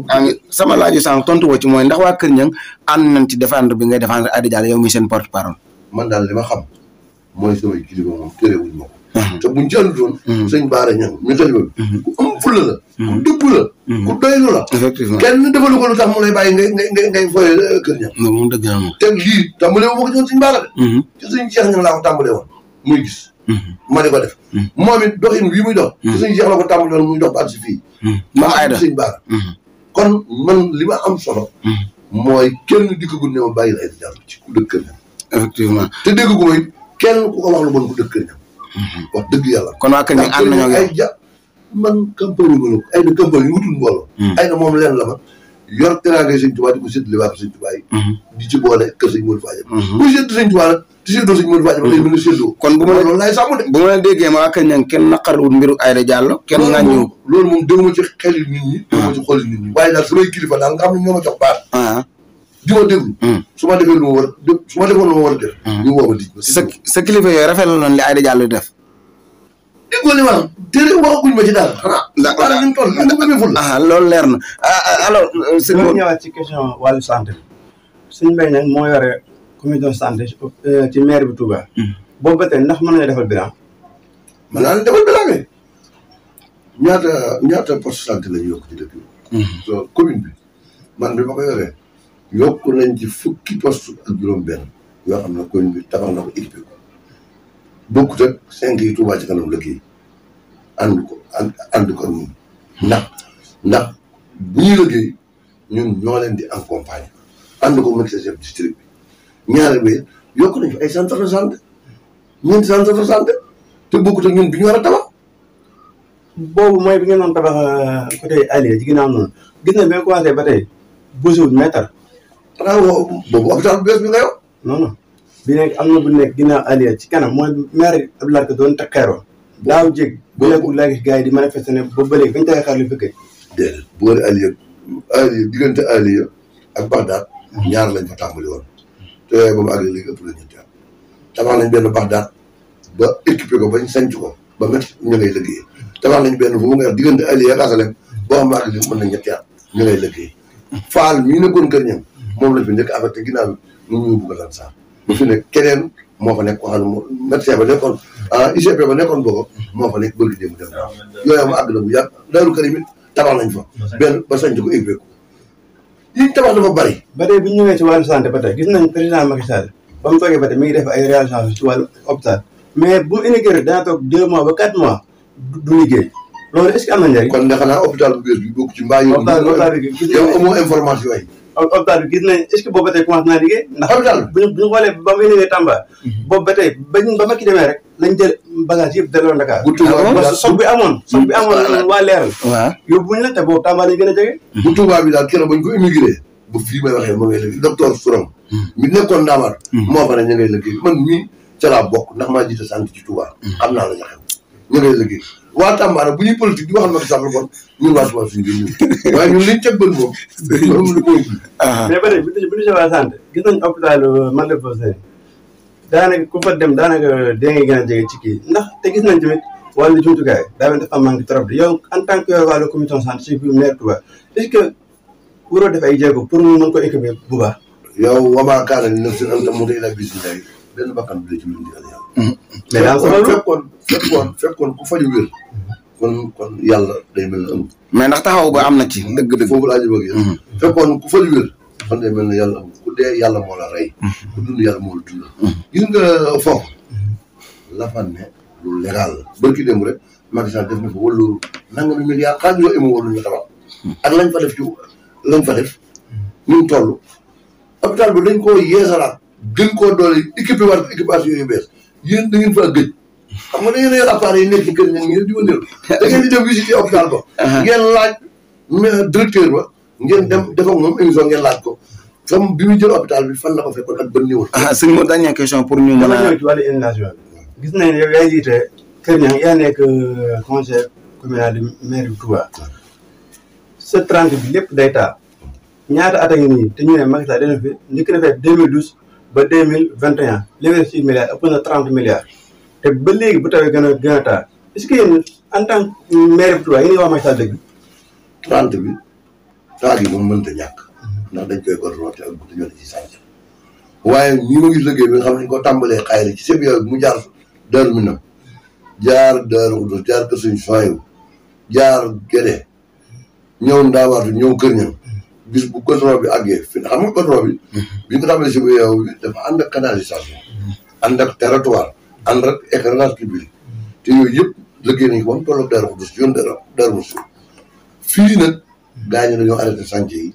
sama laaju sànq tontu woo ci mooy ndax waa Kër Niang ànd nañ ci défendre bi ngay défendre Aïda Diallo yow mi seen porte parole
man daal li ma xam mooy samay kilifa moom terewuñ ma ko te buñ ci àndutoon sëñ Baara Niang mi xalifa bi ku am fulla la ku dëggu la ku doylu la
effectivement
kenn defalu ko lu tax mu lay bàyyi ngay foye Kër Niang
moom dëgg na moom
te lii tàmbalee wu ma ko ci woon sëñ Baara de ci sëñ Cheikh Niang laa ko tàmbalee woon muy gis ma di ko def moom it doxin wii muy dox ci sëñ Cheikh la ko tàmbalee woon muy dox ba at si fii
moom Aïda
sëñ Baara kon man li ma am solo mooy kenn dikkagul ne ma bàyyi la Aïda Diallo ci ku dëkk Kër Niang
effectivement
te dégg gu may kenn ku ko wax lu bon ku dëkk Kër Niang wax dëgg yàlla
kon waa Kër Niang ànd nañoo
ay ja man campagne ma la ko ay na campagne yi wutul mbooloo ay na moom leen la ma yor teraangay sëñ Tuubaa di ko séddale waa ko sëñ Tuubaa yi di ci boole kër sëñ Modou Fadiama muy sédd sëñ Tuubaa nag te séddoo sëñ Modou Fadiama day mën a séddoo
kon bu ma
loolu laay sàmm de
bu ma la déggee ma waa Kër Niang kenn naqarwul mbiru Aïda Diallo kenn ŋàññiwu
loolu moom déw ma ci xeli nit ñi déw ma ci xoli nit ñi waaye daal samay kilifa daal nga xam ne ñoo ma jox baat di ma déglu su ma defee lu ma war a su ma defoon lu ma war a def ñu woo ma di
sa kilifa yooyu rafetlu noonu li Aïda Diallo def
déggoo li ma wax tere waxaguñ ma ci daal xanaa daal ñu toll ñu ko ful
loolu leer na alors sëñ
Modou ñëwaat ci question wàllu santé sëñ Mbaye Niang moo yore commission santé ci maire bi Touba boobu ba tey ndax mën nañoo defal bilan
mën naa leen defal bilan mais ñaata poste santé la ñu yokk ci dëkk bi commune bi man bi ma ko yoree yokk nañ ci fukki poste ak juróom-benn yoo xam ne commune bi tabax na ko équipé ko bokkut ak 5 yi Touba ci kanam liggéey ànd ko ak ñun ndax bu ñuy liggéey ñun ñoo leen di accompagner ànd ko ministère chef district bi ñaari bi yokk nañ fi ay centre de santé ñeenti centre de santé te bokkut ak ñun bi ñu war a tabax.
boobu mooy bi ngeen doon tabax côté Aliou ci ginnaaw noonu gis na bi nga commencé ba tey bousewul mètre.
xanaa boobu hôpital bu bees bi nga yow.
non bi nekk am na bu nekk ginnaaw Aliou ci kanam mooy maire Abdoulaye Ka doon teg xeeroo daaw jég bu nekkul laa gis gars yi di manifester ne ba léegi bañ taxee xar lu fekkee.
déedéet boori Aliou diggante Aliou ak Bagdad ñaar lañ fa tàmbali woon te ba mu àgg léegi ëpp na ñetti at tabax nañ benn Bagdad ba équipé ko bañ sanc ko ba métti ñu ngay liggéey tabax nañ benn foofu nga wax diggante Aliou ak Asalem boo xam ne àgg léegi mën nañ ñetti at ñu ngay liggéey faal mii nekkoon kër ñam moom lañ fi njëkk affecté ginnaaw bi ñu bugg a lan sax bu fi nekk keneen moo fa nekk koo xam ne médecin ba nekkoon ICP ba nekkoon boobu moo fa nekk bëgg démb dem yooyu am àgg na bu yàgg Daaru Karim it tabax nañ fa benn ba sanc ko équipé ko yi tabax dafa bari
ba tey bu ñu ñëwee ci wàllu santé ba tey gis nañ président Macky Sall ba mu toogee ba tey mi ngi def ay réalisation ci wàllu hôpital mais bu mu inauguré dana toog 2 mois ba 4 mois du liggéey loolu est-ce que am na njëriñ.
kon ne xanaa hôpital bu bees bi bokk ci mbaa yow yow amoo information yi
hôpital bi gis nañ est-ce que boobu ba tey commencé naa liggéey ndax
hôpital
bu ñu xoolee ba mu inauguré Tamba boobu ba tey ba Macky demee rek lañ jël bagage yëpp delloo Dakar
bu Touba bi daal
soog bi amoon waa leeral
waaw
yóbbuñu la te boobu Tamba lañ gën a jege
bu Touba bi daal keroog bañ ko immigré bu fii may waxee ma ngay liggéey docteur Souram mi nekkoon Ndamar moo fa ne ñu ngay liggéey man mii ca laa bokk ndax maa jiite sant ci Touba xam naa la ñu xew ñu ngay liggéey waa Tamba nag bu ñuy politique di waxal Macky Sall bon ñun waa Touba suñu biir ñun waaye ñun liñ cëg bën moom loolu lu koy
mais ba tey bu ñu sewaa santé gis nañ hôpital Matlaboul Fawzeyni daanaka ku fa dem daanaka dee ngay gën a jege ci kii ndax te gis nañ tamit wàllu jumtukaay daa mel dafa manqué trop de yow en tant que wàllu commission santé ci biir maire Touba est-ce que waroo def ay jéego pour mu mën ko équiper bu baax.
yow wamaa kaana li nafsin an tamuuta illaa bi-iznillaahi benn bakkan bi la ci mën di yàlla.
mais daal
fekkoon ku faju wér. kon yàlla day mel ne amul.
mais ndax taxaw ba am na ci dëgg-dëgg.
foofu laa ñu bëgg yàlla. fekkoon ku faju wér. kon day mel ne yàlla amul ku dee yàlla moo la rey. ku dund yàlla moo la dundal. gis nga foofu la fa ne lu légal la. barki démb rek Macky Sall def na fa wàllu nangami milliards xaaj yoo ému wàllu ñu tabax ak lañ fa def ci lañ fa def ñu ngi toll. hôpital bi dañ koo yeesalaat gën koo doole équipé waat ko équipation yu bees yéen da ngeen fa gëj xam nga da ngeen a yor appareil yi nekk ci kër ngeen di wëndeel da ngeen di dem visiter hôpital ba ngeen laaj directeur ba ngeen dem def ak moom émission ngeen laaj ko comme bi muy jël hôpital bi fan la ko fekkoon ak ban niveau.
sëñ Modou dernière question pour ñu mën a
ñëw ci wàllu inondation bi gis nañ ne yow yaa jiite Kër Niang yaa nekk conseil communal de maire Touba sa 30 bi lépp day taa ñaata at a ngi nii te ñu ne Macky Sall dina fi njëkk na fee 2012 ba 2021 li nga def ci milliards ëpp na 30 milliards te ba léegi bu tawee gën a taa est-ce que yéen en tant que maire Touba yi ngi wax Macky Sall dëgg.
30 bi taa gi moom mënta ñàkk ndax dañ koy góorgóorlu te ak bu ñu ci sànq waaye ñi ma gis liggéey bi nga xam ne ñu ko tàmbalee xayri ci sëb yooyu mu jaar Darou Minam jaar Darou Khoudoss jaar Kër Sëñ Souhaïbou jaar Guédé ñëw Ndamatou ñëw Kër Niang bis bu goudron bi àggee fi xam nga goudron bi. bi ñu ko tàmbalee si yow bi dafa ànd ak canalisation. ànd ak territoire ànd ak éclairage public te yooyu yëpp liggéey nañu ko ba mu toll ak Darou Khoudoss yoon Darou Mouhty fii nag gars yi dañoo arrêté chantier yi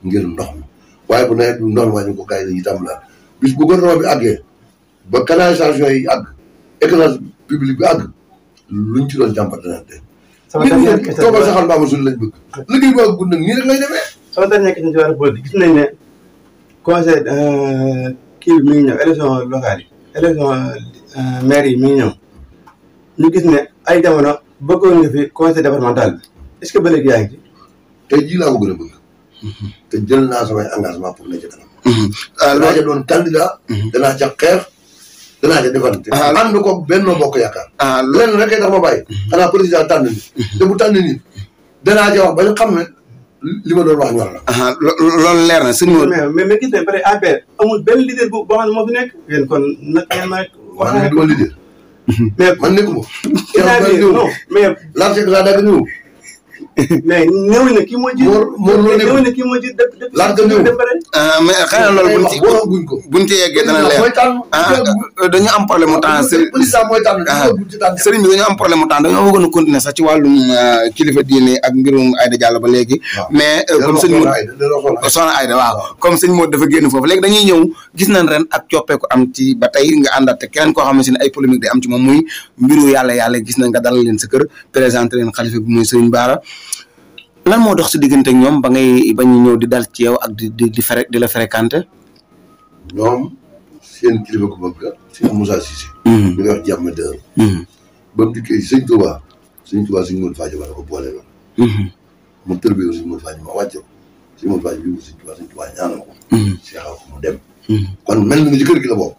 ngir ndox mi waaye bu nawet bi ndox mi wàññi ko gars yi dañuy tàmbalaat bis bu goudron bi àggee ba canalisation yi àgg éclairage public bi àgg luñ ci doon jàmbat dana tey.
sama dernière question
toogal saxal mbaa ma suñu lañ bëgg. liggéey bu àggul nag nii rek lay demee.
sama dernière question ci wàllu politique gis nañ ne conseil kii bi mi ngi ñëw élection locale yi élection maire yi mi ngi ñëw ñu gis ne ay jamono bëggoon nga fi conseil départemental bi est-ce que ba léegi yaa ngi ci.
tey jii laa ko gën a bëgg. te jël naa samay engagement pour ne ca kanam. danaa ca doon candidat. danaa ca xeex danaa ca defante. ànd ko Benno Bokk Yaakaar. lenn rek kay tax ma bàyyi. xanaa président tànn nit. te bu tànn nit danaa ca wax ba ñu xam ne li ma doon wax ñor la.
loolu leer na sëñ Modou.
mais gis nañ peut-être APR amul benn leader boo xam ne moo fi nekk. yéen kon nag ngeen ma wax
man duma leader.
mais
man nekkuma.
non mais
laajte laa dagg ñëw.
mais néew na kii moo ji. néew na kii moo ji dëpp
laaj nga néew.
mais xëy na loolu buñ ci yeggee dana leer dañu am problème mu temps sëriñ bi dañu am problème mu temps dañoo bëggoon a continuer sax ci wàllum kilifa diine ak mbirum Aïda Diallo ba léegi mais comme sëñ Modou soxna Aïda waaw comme sëñ Modou dafa génn foofu léegi dañuy ñëw gis nañ ren ak coppeeku am ci ba tey nga àndaat te keneen koo xamante ne ay polémique day am ci moom muy mbiru yàlla gis nañ nga dalal leen sa kër présenté leen xalifa bi muy sëriñ Bara lan moo dox si diggante ak ñoom ba ñu ñëw di dal ci yow ak di la fréquenté.
ñoom seen kilifa gu mag la sëñ Moussa Cissé. ñu ngi wax jàmm dër. ba mu dikkee sëñ Touba sëñ Modou Fadio ko boole la. mu tërbiyoo sëñ Modou Fadio ma wàcce ko sëñ Modou Fadio bi sëñ Touba ñaanal ko. seexal ko mu dem. kon mel na ni ci kër gi la bokk.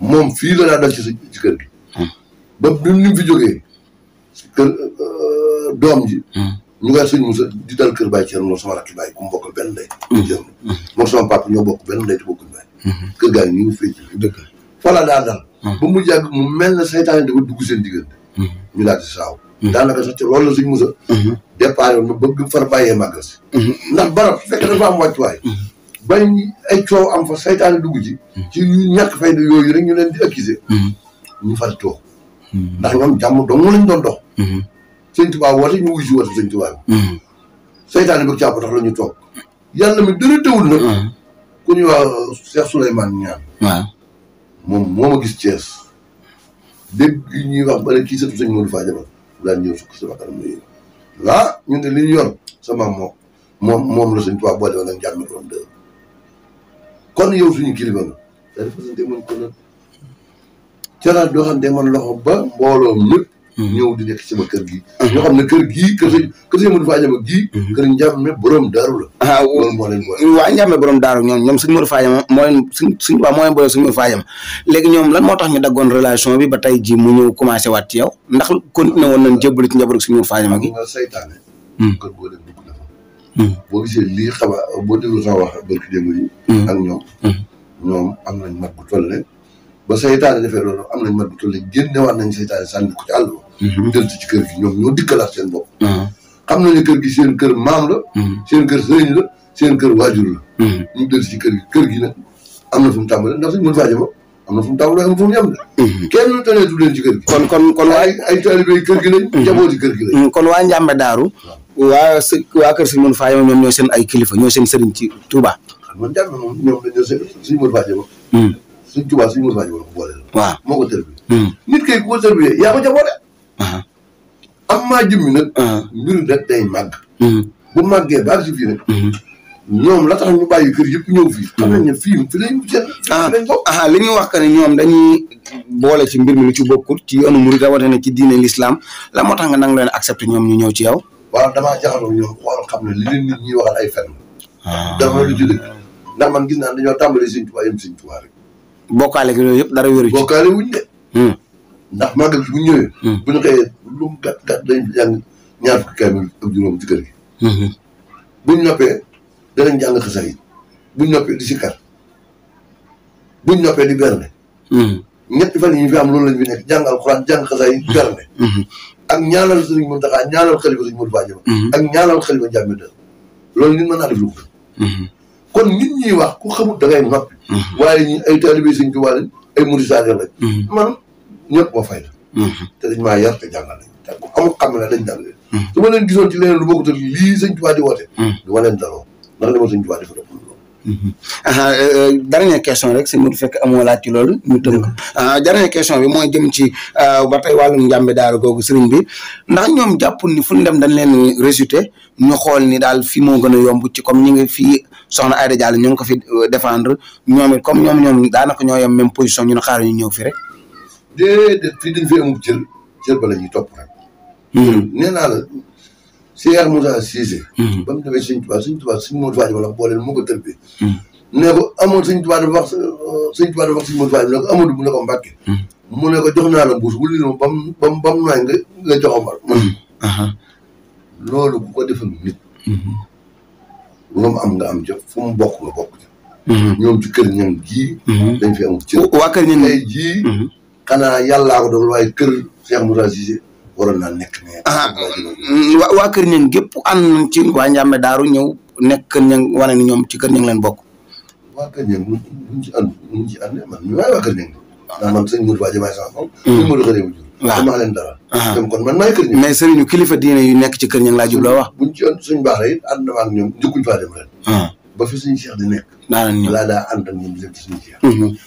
moom fii la daa dal ci kër gi. ba ni mu fi jógee kër doom ji. ñu ngi sëñ Moussa di dal kër Baye Thierno sama rakki Baye ku mu bokkal benn ndey. moom sama papa ñoo bokk benn ndey te bokkuñ Baye. kër gaa yi ñu ngi fay ci dëkk voilà daa dal. ba mu yàgg mu mel na saytaane dafa dugg seen diggante. ñu daal di saaw. daanaka sax ci loolu la sëñ Moussa. départ yoon na bëgg far bàyyee màggal si. ndax barab fekk dafa am wàccuwaay. bañ ay coow am fa saytaane dugg ci. ci ñàkk fay yooyu rek ñu leen di accuser. ñu far toog. ndax ñoom jàmm dong lañ doon dox. sëñ Tuubaa woote ñu wuy si woote sëñ Tuubaa bi. saytaane bëgg càpp tax la ñu toog. yàlla mi dara tëwul nag. ku ñuy wax Cheikh Souleymane Niane.
waaw
moom moo ma gis Thiès. dégg ñuy wax ba ne kii sëtu sëñ Modou Fadio daan ñëw sukk sama kanam nuyu. ñun de li ñu yor sama moom la sëñ Tuubaa boole woon ak jàmm doon dër. kon yow suñu kilifa nga. da dafa sante mën ko nag. caraat doo xam ne man loxo ba mbooloo ñëpp. ñëw di nekk sama kër gi. ñoo xam ne kër gii kër sëñ Modou Fadio gii. kër Njàmme borom daaru la. loolu moo leen boole.
waa Njàmme borom daaru ñoom sëñ Modou Fadio moo leen suñ waa moo leen boole sëñ Modou Fadio léegi ñoom lan moo tax ñu daggoon relation bi ba tey ji mu ñëw commencé waat ci yow ndax continué woon nañ jébbali ci njaboot sëñ Modou Fadio gi.
nga saytaane. kër boo dem dugg na fa. boo gisee lii boo déglu sama wax barki démb yi. ak ñoom am nañ mat bu toll ne ba saytaane defee loolu am nañ mat bu toll ne génnewaat nañ saytaane sànni ko ci àll ba. ñu dellu ci kër gi ñoom ñoo dikkalaat seen bopp. xam nañu kër gi seen kër maam la. seen kër sëriñ la seen kër waajur la. ñu dellu ci kër gi nag am na fu mu tàmbalee ndax suñu mën faa jëm am na fu mu tàmbalee am fu mu yem de. kenn tëneetu leen ci kër gi. kon ay taalibe kër gi lañ. njabooti kër gi lañ.
kon waa Njàmbe Daaru. waa kër suñu mën faa yem ñoom ñoo seen ay kilifa ñoo seen sëriñ ci Touba.
xam nga Njàmbe moom ñoom dañoo suñu mën faa jëm. suñ Touba suñu mën faa jëm ko boole la.
waaw
moo ko tërbiyee. nit kay ku ko tërbiyee yaa ko jaboote. am maa jëmmi nag. mbiru nag day màgg. bu màggee ba si fii nag. ñoom la tax ñu bàyyi kër yëpp ñëw fii. xam nañ ne fii fi lañ bokk.
li ñuy wax que ne ñoom dañuy boole ci mbir mi lu ci bokkul ci yoonu murid rawatina ci diine l'islam la moo tax nga nangu leen accepté ñoom ñu ñëw ci yow.
waaw damaa jaxasoo ñoom xool xam ne li leen nit ñi waxal ay fen. dafa lu ci dëgg ndax man gis naa dañoo tàmbalee Sëñ Tuubaa yem Sëñ Tuubaa rek.
bokkaale gi yooyu yëpp dara wéru ci.
bokkaale wuñ de. ndax màggal gi bu ñëwee. bu ñu xëyee lu mu gàtt dañ jàng ñaar fukki kaamil ak juróom ci kër gi. buñ noppee danañ jàng xasaay yi buñ noppee di sikkar buñ noppee di berne. ñetti fan yi ñu fi am loolu lañ fi nekk jàng alxuraan jàng xasaay yi berne. ak ñaanal Sëriñ Muntaxa ñaanal xalifa Sëriñ Modou Fadio ak ñaanal xalifa Njàmbe Daaru loolu nit mën naa def lu ko. kon nit ñi wax ku xamul da ngay noppi. waaye ñi ay taalibe Sëriñ Tuubaa lañ ay murid saadix lañ. man ñëpp moo fay la. te dañ maa yar te jàngal lañ te ku amul xam ne dañ jàng leen. su ma leen gisoon ci leneen lu bokkut ak lii Sëriñ Tuubaa di woote. du ma leen daloo ndax li ma Sëriñ Tuubaa di fa def loolu.
dernière question rek sëñ Modou fekk amoo laaj ci loolu ñu tënk dernière question bi mooy jëm ci ba tey wàllum Njàmbe Daaru googu sëriñ bi ndax ñoom jàppul ni fu ñu dem dañ leen résulté ñu xool ni daal fii moo gën a yomb ci comme ñi ngi fii soxna Aïda Diallo ñoo ngi ko fi défendre ñoom it comme ñoom daanaka ñoo yem même position ñu ne xaar ñu ñëw fi rek.
déedéet fii dañ fi amul cër ba la ñuy topp rek. nee naa la Cheikh Moussa Cissé. ba mu demee Sëñ Tuubaa Sëñ Modou Fadio wala boole moo ko tërbee. ne ko amoon Sëñ Tuubaa dafa wax Sëñ Tuubaa dafa wax Sëñ Modou Fadio ne ko Amadou mu ne ko Mbàkke. mu ne ko jox naa la mbuus wuli ma ba mu nooy nga joxomal man. loolu ku ko defal nit. lu mu am nga am ca fu mu bokk nga bokk ca. ñoom ci kër ñan gii. dañ fi amul cër.
waa kër ñan
tey jii. xanaa yàllaa ko dogal waaye kër Cheikh Moussa Cissé waroon naa nekk ne.
waa Kër Ñang gépp ànd nañ ci waa Ndiamé Daaru ñëw nekk Kër Ñang wane ni ñoom ci Kër Ñang leen bokk.
waa Kër Ñang muñ ci ànd man mi waaye waa Kër Ñang ndax man sëñ Modou Fadio maay sama moom. sëñ Modou xëy mu jur. waaw damaa leen dara. kon man maay Kër Ñang. mais sëriñu kilifa diine yu nekk ci Kër Ñang laa jubloo wax. buñ ci ànd suñ baax la it ànd na ak ñoom njëkkuñ faa dem ren. ba fi suñu Cheikh di nekk. laa daa ànd ak ñoom di dem ci suñu Cheikh.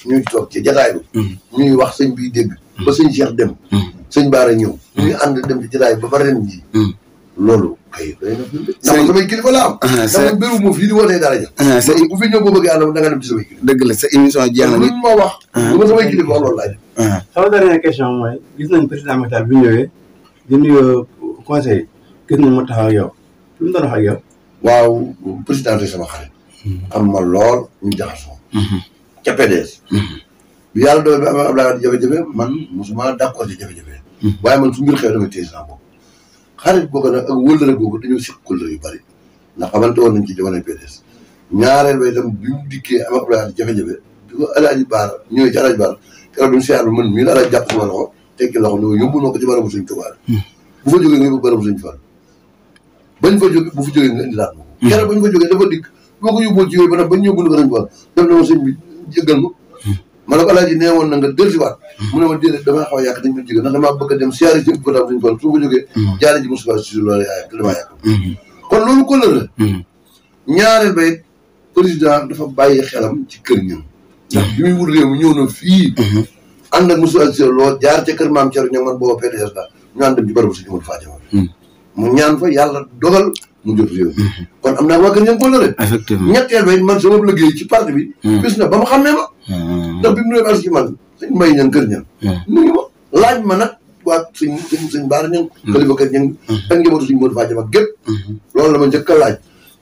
ñuy toog ci jataay bi. ñuy wax sëñ bi dégg. ba sëñ Cheikh dem. sëñ Baara ñëw. ñuy ànd dem ci jataay ba ren ji. loolu kay day na fi ndax samay kilifa la am. dama béru ma fii di wootee daraja. bu fi ñëw boo bëggee ànd da nga dem ci samay kilifa. dëgg la sa émission jeex na. luñ ma wax. lu ma samay kilifa wax loolu laay def.
sama dernière question mooy gis nañ président Macky Sall bi ñëwee di nuyu conseil gis nañ mu taxaw ak yow lu mu doon wax ak yow.
waaw président tey sama xarit. am ma lool ñu jaxasoo. ca PDS. bi yàlla doon bi amee Abdoulaye Wade jafe-jafe man mosuma d'accord ci jafe-jafe. waaye man su mbir xew dama téye sama bopp. xarit boobu nag ak wëllëre boobu dañoo si kóllëre yu bari ndax xamante woon nañ ci jamonoy PDS ñaareel ba itam bi mu dikkee am ak Abdoulaye Wade jafe-jafe bi ko Alaaji Baara ñëwee ci Alaaji Baara keroog bi mu seetlu man mii la Alaaji jàpp sama loxo tekki loxo ne yóbbu noo ko ci barabu Sëñ Tuubaa bu fa jógee nga yóbbu barabu Sëñ Fall bañ fa jóge bu fa jógee nga indilaat ma ko keroog bañ fa jógee dafa dikk boo ko yóbboo ci yooyu ba nag bañ yóbbu ko Sëñ Fall def na ma sëñ bi jéggal ma ma ne ko Alaaji nee woon na nga dellusiwaat mu ne ma déedéet damaa xaw a yàq dañ ma jóge ndax damaa bëgg a dem siyaare ci barabu Sëñ Fall su ma jógee jaare ji Moustapha Cissé loolu yaayam te damaa yàq kon loolu ko la ñaareel ba it président dafa bàyyi xelam ci Kër Ñang ndax bi muy wut réew mi ñëw na fii ànd ak Moustapha Cissé loolu jaar ca kër maam Thierno Niang man booba PDS la ñu ànd dem ci barabu Sëñ Modou Fadio mu ñaan fa yàlla dogal mu jot réew kon am naa waa Kër Ñang ko la rek effectivement ñetteel ba it man sama liggéey ci parti bi bis na ba ma xamee ma ndax bi mu nuyoo as ci man sëñ Mbaye Niang Kër Ñang nuyu ma laaj ma nag waa sëñ Baara Niang xalifa Kër Ñang ak njabootu Sëñ Modou Fadio ma gépp loolu la ma njëkk a laaj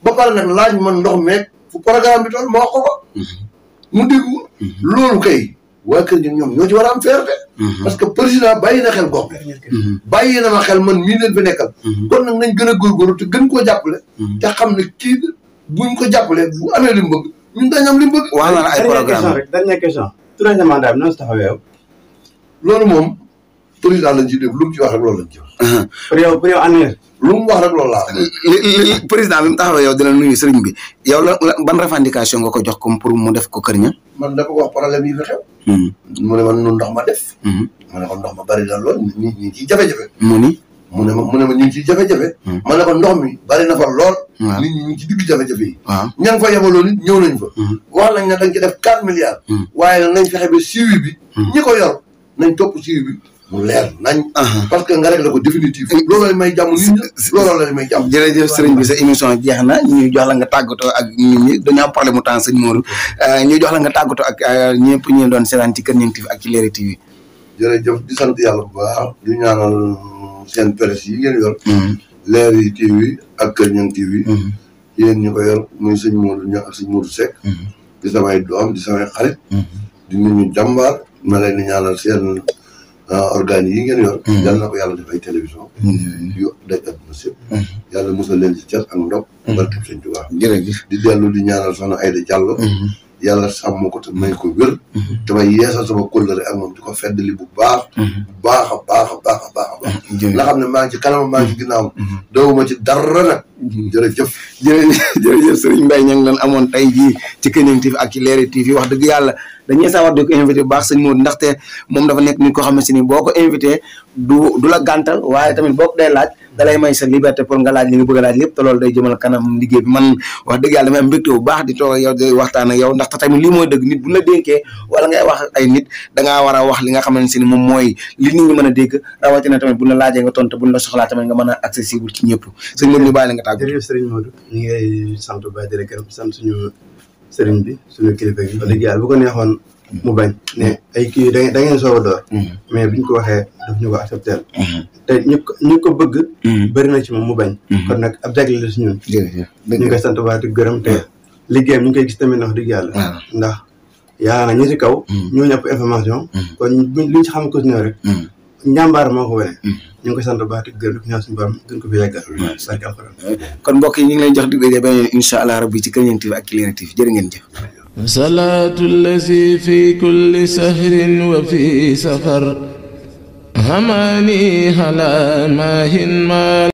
ba pare nag laaj man ndox meeg fu programme bi toll ma wax ko ko mu dégg loolu kay waa Kër Ñang ñoom ñoo ci war a am fierté parce que président bàyyi na xel gox bi bàyyi na ma xel man mii leen fi nekkal kon nag nañ gën a góorgóorlu te gën koo jàppale te xam ne kii buñ ko jàppale bu amee li mu bëgg ñun dañ am li mu bëgg
wax na la ay programme
rek dernière question troisième mandat bi noonu si taxawee yow
loolu moom président lañ ci dégg lu mu ci wax rek loolu lañ ci wax
pour yow année
lu mu wax rek loolu laa
li président bi mu taxawee yow dina nuyu sëriñ bi yow la ban revendication nga ko jox comme pour mu def ko Kër Ñang
man dafa wax problème yi fi xew mu ne man nu ndox ma def ma ne ko ndox ma bari na lool ñi ngi ciy jafe-jafe mu ne ma ñu ngi ciy jafe-jafe ma ne ko ndox mi bari na fa lool nit ñi ñu ngi ci digg jafe-jafe yi ña ngi fa yebaloon nit ñëw nañ fa wax nañ ne dañ ci def 4 milliards waaye nañ fexe ba suivi bi ñi ko yor nañ topp suivi bi mu leer nañ parce que nga réglé ko définitif loolu la may jàmm nit ñi loolu la may jàmm
jërëjëf sëriñ bi sa émission jeex na ñu jox la nga tàggatoo ak nit ñi dañu am problème mu temps sëñ Modou ñu jox la nga tàggatoo ak ñëpp ñu doon seetaan ci Kër Ñang TV ak ci Leral TV
jërëjëf di sant yàlla bu baax di ñaanal seen presse yi ngeen yor Leral TV ak Kër Ñang TV yéen ñu ko yor muy sëñ Modou Niang ak sëñ Modou Seck di samay doom di samay xarit di nit ñu jàmbaar ma leen di ñaanal seen organes yi ngeen yor yàlla na ko yàlla def ay télévision yu daj adduna sépp yàlla musal leen ci cat ak ndog barkeb Sëñ Tuubaa
jërëjëf
di dellu di ñaanal soxna Aïda Diallo yàlla sàmm ko te may ko wér te may yeesal sama kóllëre ak moom di ko feddali bu baax a baax la xam ne maa ngi ci kanam maa ngi ci ginnaaw dawuma ci dara nag
jërëjëf Serigne Mbaye Niang lan amoon tey jii ci Kër Ñang TV ak ci Leral TV wax dëgg yàlla dañuy sawar di ko invité bu baax sëñ Modou ndaxte moom dafa nekk nit ko xam ne si ni boo ko invité du la gàntal waaye tamit boo ko day laaj da lay may sa liberté pour nga laaj li nga bëgg a laaj lépp te loolu day jëmal kanam liggéey bi man wax dëgg yàlla damay am mbégte bu baax di toog yow di waxtaan ak yow ndaxte tamit lii mooy dëgg nit bu la dénkee wala ngay wax ay nit dangaa war a wax li nga xamante si ni moom mooy li nit ñi mën a dégg rawatina tamit bu la laajee nga tontu bu la soxlaa tamit nga mën a accessible ci ñëpp sëñ Modou ñu bàyyi la nga tàggu.
jërëjëf Serigne Modou ñu ngi lay sant bu baax di la gërëm sant suñu Serigne bi suñu kilifa gi wax dëgg yàlla bu ko neexoon mu bañ ne ay kii da ngeen soog a door mais biñ ko waxee daf ñu ko accepté te ñu ko bëgg bëri na ci moom mu bañ kon nag ab jagle la si ñun ñu ngi koy sant baax di gërëm te liggéeyam ñu ngi koy gis tamit wax dëgg yàlla ndax yaa na ñu si kaw ñoo ñëpp information kon liñ ci xam ko si ñëw rek njàmbaar moo ko wane ñu ngi koy sant baax di gërëm di ñaan suñu borom gën ko fi yeggal barke alxuraan
kon mbokk yi ñu ngi leen jox dig daje beneen incha allah rabbi ci Kër Ñang TV ak ci Leral TV jërë ngeen jëf
صلاة الذي في كل سهر وفي سفر هماني هلا ماهن ما